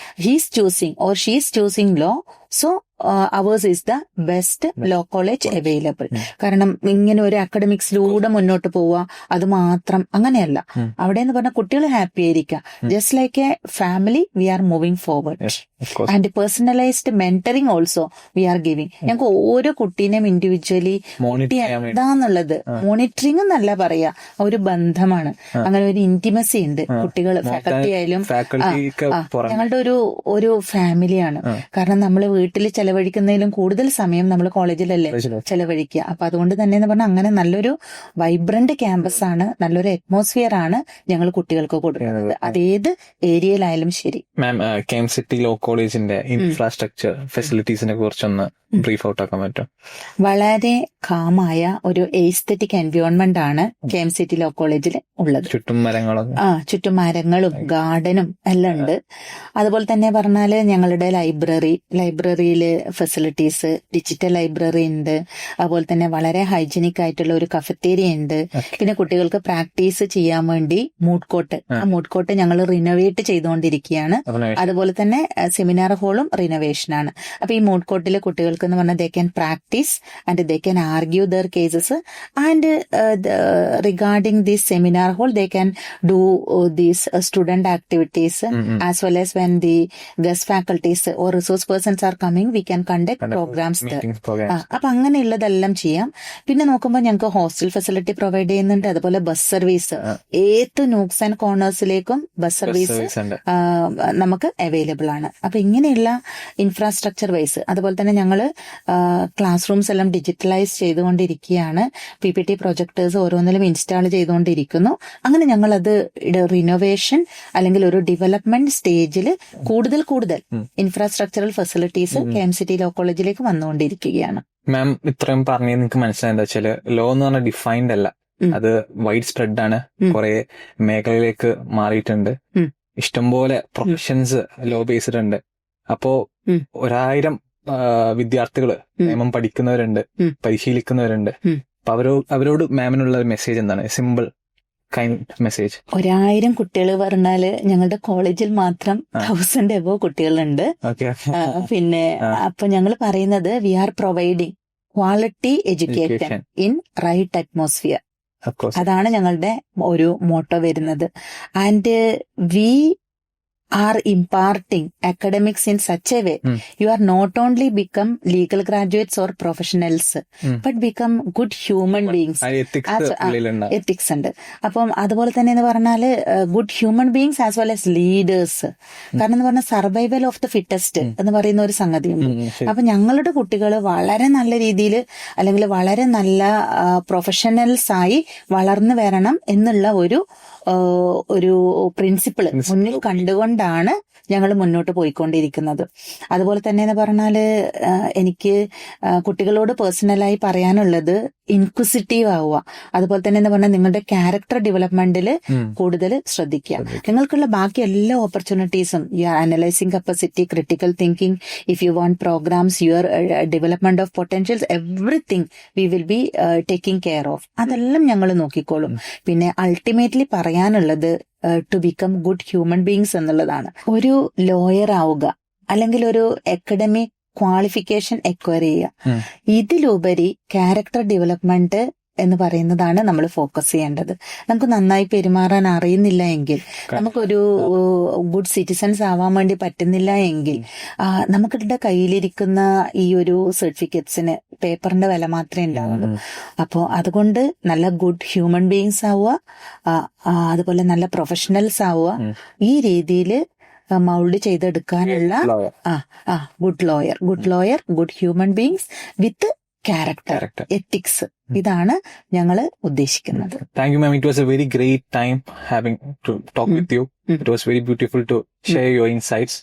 he's choosing or she's choosing law, so ours is the best law college available. കാരണം ഇങ്ങനെ ഒരു അക്കാഡമിക്സിലൂടെ മുന്നോട്ട് പോവുക അത് മാത്രം അങ്ങനെയല്ല. അവിടെ എന്ന് പറഞ്ഞാൽ കുട്ടികൾ ഹാപ്പി ആയിരിക്കുക. Just like A family V are moving forward and personalised mentoring also we are giving. ഞങ്ങൾക്ക് ഓരോ കുട്ടീനെയും ഇൻഡിവിജ്വലി എന്താന്നുള്ളത് മോണിറ്ററിംഗ് എന്നല്ല പറയാ, ഒരു ബന്ധമാണ്. അങ്ങനെ ഒരു ഇന്റിമസി ഉണ്ട്. കുട്ടികൾ, ഫാക്കൽറ്റി ആയാലും ഞങ്ങളുടെ ഒരു ഫാമിലിയാണ്. കാരണം നമ്മൾ വീട്ടിൽ ചെലവഴിക്കുന്നതിലും കൂടുതൽ സമയം നമ്മൾ കോളേജിലല്ലേ ചെലവഴിക്കുക. അപ്പൊ അതുകൊണ്ട് തന്നെ എന്ന് പറഞ്ഞാൽ അങ്ങനെ നല്ലൊരു വൈബ്രന്റ് ക്യാമ്പസ് ആണ്, നല്ലൊരു അറ്റ്മോസ്ഫിയർ ആണ് ഞങ്ങൾ കുട്ടികൾക്ക് കൊടുക്കുന്നത്, അതേത് ഏരിയയിലായാലും ശരി. മാം, KMCT ലോ കോളേജിന്റെ ഇൻഫ്രാസ്ട്രക്ചർ ഫെസിലിറ്റീസിനെ കുറിച്ചൊന്ന് ബ്രീഫ് ഔട്ട് ആക്കാൻ പറ്റും? വളരെ കാമായ ഒരു എസ്തെറ്റിക് എൻവയോൺമെന്റ് ആണ് KMCT ലോ കോളേജിൽ ഉള്ളത്. ചുറ്റും മരങ്ങളും ഗാർഡനും എല്ലാം ഉണ്ട്. അതുപോലെ തന്നെ പറഞ്ഞാല് ഞങ്ങളുടെ ലൈബ്രറിയില് ഫെസിലിറ്റീസ്, ഡിജിറ്റൽ ലൈബ്രറി ഉണ്ട്. അതുപോലെ തന്നെ വളരെ ഹൈജീനിക് ആയിട്ടുള്ള ഒരു കഫറ്റേരിയ ഉണ്ട്. പിന്നെ കുട്ടികൾക്ക് പ്രാക്ടീസ് ചെയ്യാൻ വേണ്ടി മൂഡ് കോർട്ട്, ആ മൂഡ് കോർട്ട് ഞങ്ങൾ റിനോവേറ്റ് ചെയ്തുകൊണ്ടിരിക്കുകയാണ്. അതുപോലെ തന്നെ സെമിനാർ ഹാളും റിനോവേഷൻ ആണ്. അപ്പൊ ഈ മൂഡ് കോർട്ടിൽ കുട്ടികൾക്ക് എന്ന് പറഞ്ഞാൽ they can practise and they can argue their cases and regarding this seminar hall they can do these student activities as well as when the guest faculties or resource persons are coming we can conduct programmes. അപ്പൊ അങ്ങനെയുള്ളതെല്ലാം ചെയ്യാം. പിന്നെ നോക്കുമ്പോൾ ഞങ്ങൾക്ക് hostel facility provide ചെയ്യുന്നുണ്ട്. അതുപോലെ bus service ഏത് nooks and കോർണേഴ്സിലേക്കും bus service നമുക്ക് അവൈലബിൾ ആണ്. അപ്പൊ ഇങ്ങനെയുള്ള ഇൻഫ്രാസ്ട്രക്ചർ വൈസ് അതുപോലെ തന്നെ ഞങ്ങള് ക്ലാസ് റൂംസ് എല്ലാം ഡിജിറ്റലൈസ് ചെയ്തുകൊണ്ടിരിക്കുകയാണ്. PPT പ്രൊജക്ടേഴ്സ് ഓരോന്നിലും ഇൻസ്റ്റാൾ ചെയ്തുകൊണ്ടിരിക്കുന്നു. അങ്ങനെ ഞങ്ങളത് റിനോവേഷൻ അല്ലെങ്കിൽ ഒരു ഡെവലപ്മെന്റ് സ്റ്റേജിൽ കൂടുതൽ ഇൻഫ്രാസ്ട്രക്ചറൽ ഫെസിലിറ്റീസ് KMCT ലോ കോളേജിലേക്ക് വന്നുകൊണ്ടിരിക്കുകയാണ്. മാം, ഇത്രയും പറഞ്ഞത് നിങ്ങൾക്ക് മനസ്സിലായത് എന്താ വെച്ചാല് ലോ എന്ന് പറഞ്ഞാൽ ഡിഫൈൻഡ് അല്ല, അത് വൈഡ് സ്പ്രെഡ് ആണ്, കുറെ മേഖലയിലേക്ക് മാറിയിട്ടുണ്ട്. ഇഷ്ടംപോലെ പ്രൊഫഷൻസ് ലോ ബേസ്ഡ് ഉണ്ട്. അപ്പോ 1000 വിദ്യാർത്ഥികള് നിയമം പഠിക്കുന്നവരുണ്ട്, പരിശീലിക്കുന്നവരുണ്ട്. അപ്പൊ അവരോട് മാമിനുള്ള മെസ്സേജ് എന്താണ്? Simple message. 1000 കുട്ടികൾ പറഞ്ഞാല് ഞങ്ങളുടെ കോളേജിൽ മാത്രം 1000 എബോ കുട്ടികളുണ്ട്. പിന്നെ അപ്പൊ ഞങ്ങൾ പറയുന്നത് we are providing quality education in right atmosphere. അതാണ് ഞങ്ങളുടെ ഒരു മോട്ടോ വരുന്നത്. And we are imparting academics in such a way you are not only become legal graduates or professionals but become good human beings. ethics ഉണ്ട്. അപ്പം അതുപോലെ തന്നെ എന്ന് പറഞ്ഞാല് good human beings as well as leaders. കാരണം എന്ന് പറഞ്ഞാൽ survival of the fittest എന്ന് പറയുന്ന ഒരു സംഗതിയുണ്ട്. അപ്പൊ ഞങ്ങളുടെ കുട്ടികൾ വളരെ നല്ല രീതിയിൽ അല്ലെങ്കിൽ വളരെ നല്ല പ്രൊഫഷണൽസ് ആയി വളർന്നു വരണം എന്നുള്ള ഒരു പ്രിൻസിപ്പിൾ മുന്നിൽ കണ്ടുകൊണ്ടാണ് ഞങ്ങൾ മുന്നോട്ട് പോയിക്കൊണ്ടിരിക്കുന്നത്. അതുപോലെ തന്നെ എന്ന് പറഞ്ഞാല് എനിക്ക് കുട്ടികളോട് പേഴ്സണലായി പറയാനുള്ളത് ഇൻക്വിസിറ്റീവ് ആവുക. അതുപോലെ തന്നെ എന്ന് പറഞ്ഞാൽ നിങ്ങളുടെ ക്യാരക്ടർ ഡെവലപ്മെന്റിൽ കൂടുതൽ ശ്രദ്ധിക്കുക. നിങ്ങൾക്കുള്ള ബാക്കി എല്ലാ ഓപ്പർച്യൂണിറ്റീസും your analysing capacity, critical thinking, if you want programmes, your development of potentials, everything we will be taking care of. അതെല്ലാം ഞങ്ങൾ നോക്കിക്കോളും. പിന്നെ അൾട്ടിമേറ്റ്ലി പറയാനുള്ളത് to become good human beings എന്നുള്ളതാണ്. ഒരു ലോയർ ആവുക അല്ലെങ്കിൽ ഒരു അക്കാഡമിക് ക്വാളിഫിക്കേഷൻ എക്വയർ ചെയ്യുക, ഇതിലുപരി ക്യാരക്ടർ ഡെവലപ്മെന്റ് എന്ന് പറയുന്നതാണ് നമ്മൾ ഫോക്കസ് ചെയ്യേണ്ടത്. നമുക്ക് നന്നായി പെരുമാറാൻ അറിയുന്നില്ല എങ്കിൽ, നമുക്കൊരു ഗുഡ് സിറ്റിസൺസ് ആവാൻ വേണ്ടി പറ്റുന്നില്ല എങ്കിൽ, നമുക്കിടെ കയ്യിലിരിക്കുന്ന ഈ ഒരു സർട്ടിഫിക്കറ്റ്സിന് പേപ്പറിന്റെ വില മാത്രമേ ഉണ്ടാവുള്ളൂ. അപ്പോൾ അതുകൊണ്ട് നല്ല ഗുഡ് ഹ്യൂമൻ ബീയിങ്സ് ആവുക, അതുപോലെ നല്ല പ്രൊഫഷണൽസ് ആവുക, ഈ രീതിയിൽ മൗൾഡ് ചെയ്തെടുക്കാനുള്ള good lawyer, good human beings with character, ethics, ഇതാണ് ഞങ്ങൾ ഉദ്ദേശിക്കുന്നത്. Thank you ma'am. It was a very great time having to talk with you. It was very beautiful to share your insights.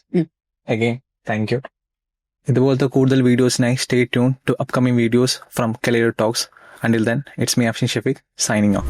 Again thank you. ഇതുപോലത്തെ കൂടുതൽ വീഡിയോസിനായി stay tune to upcoming videos from Kaleido Talks. Until then, it's me, Afshin Shafiq, signing off.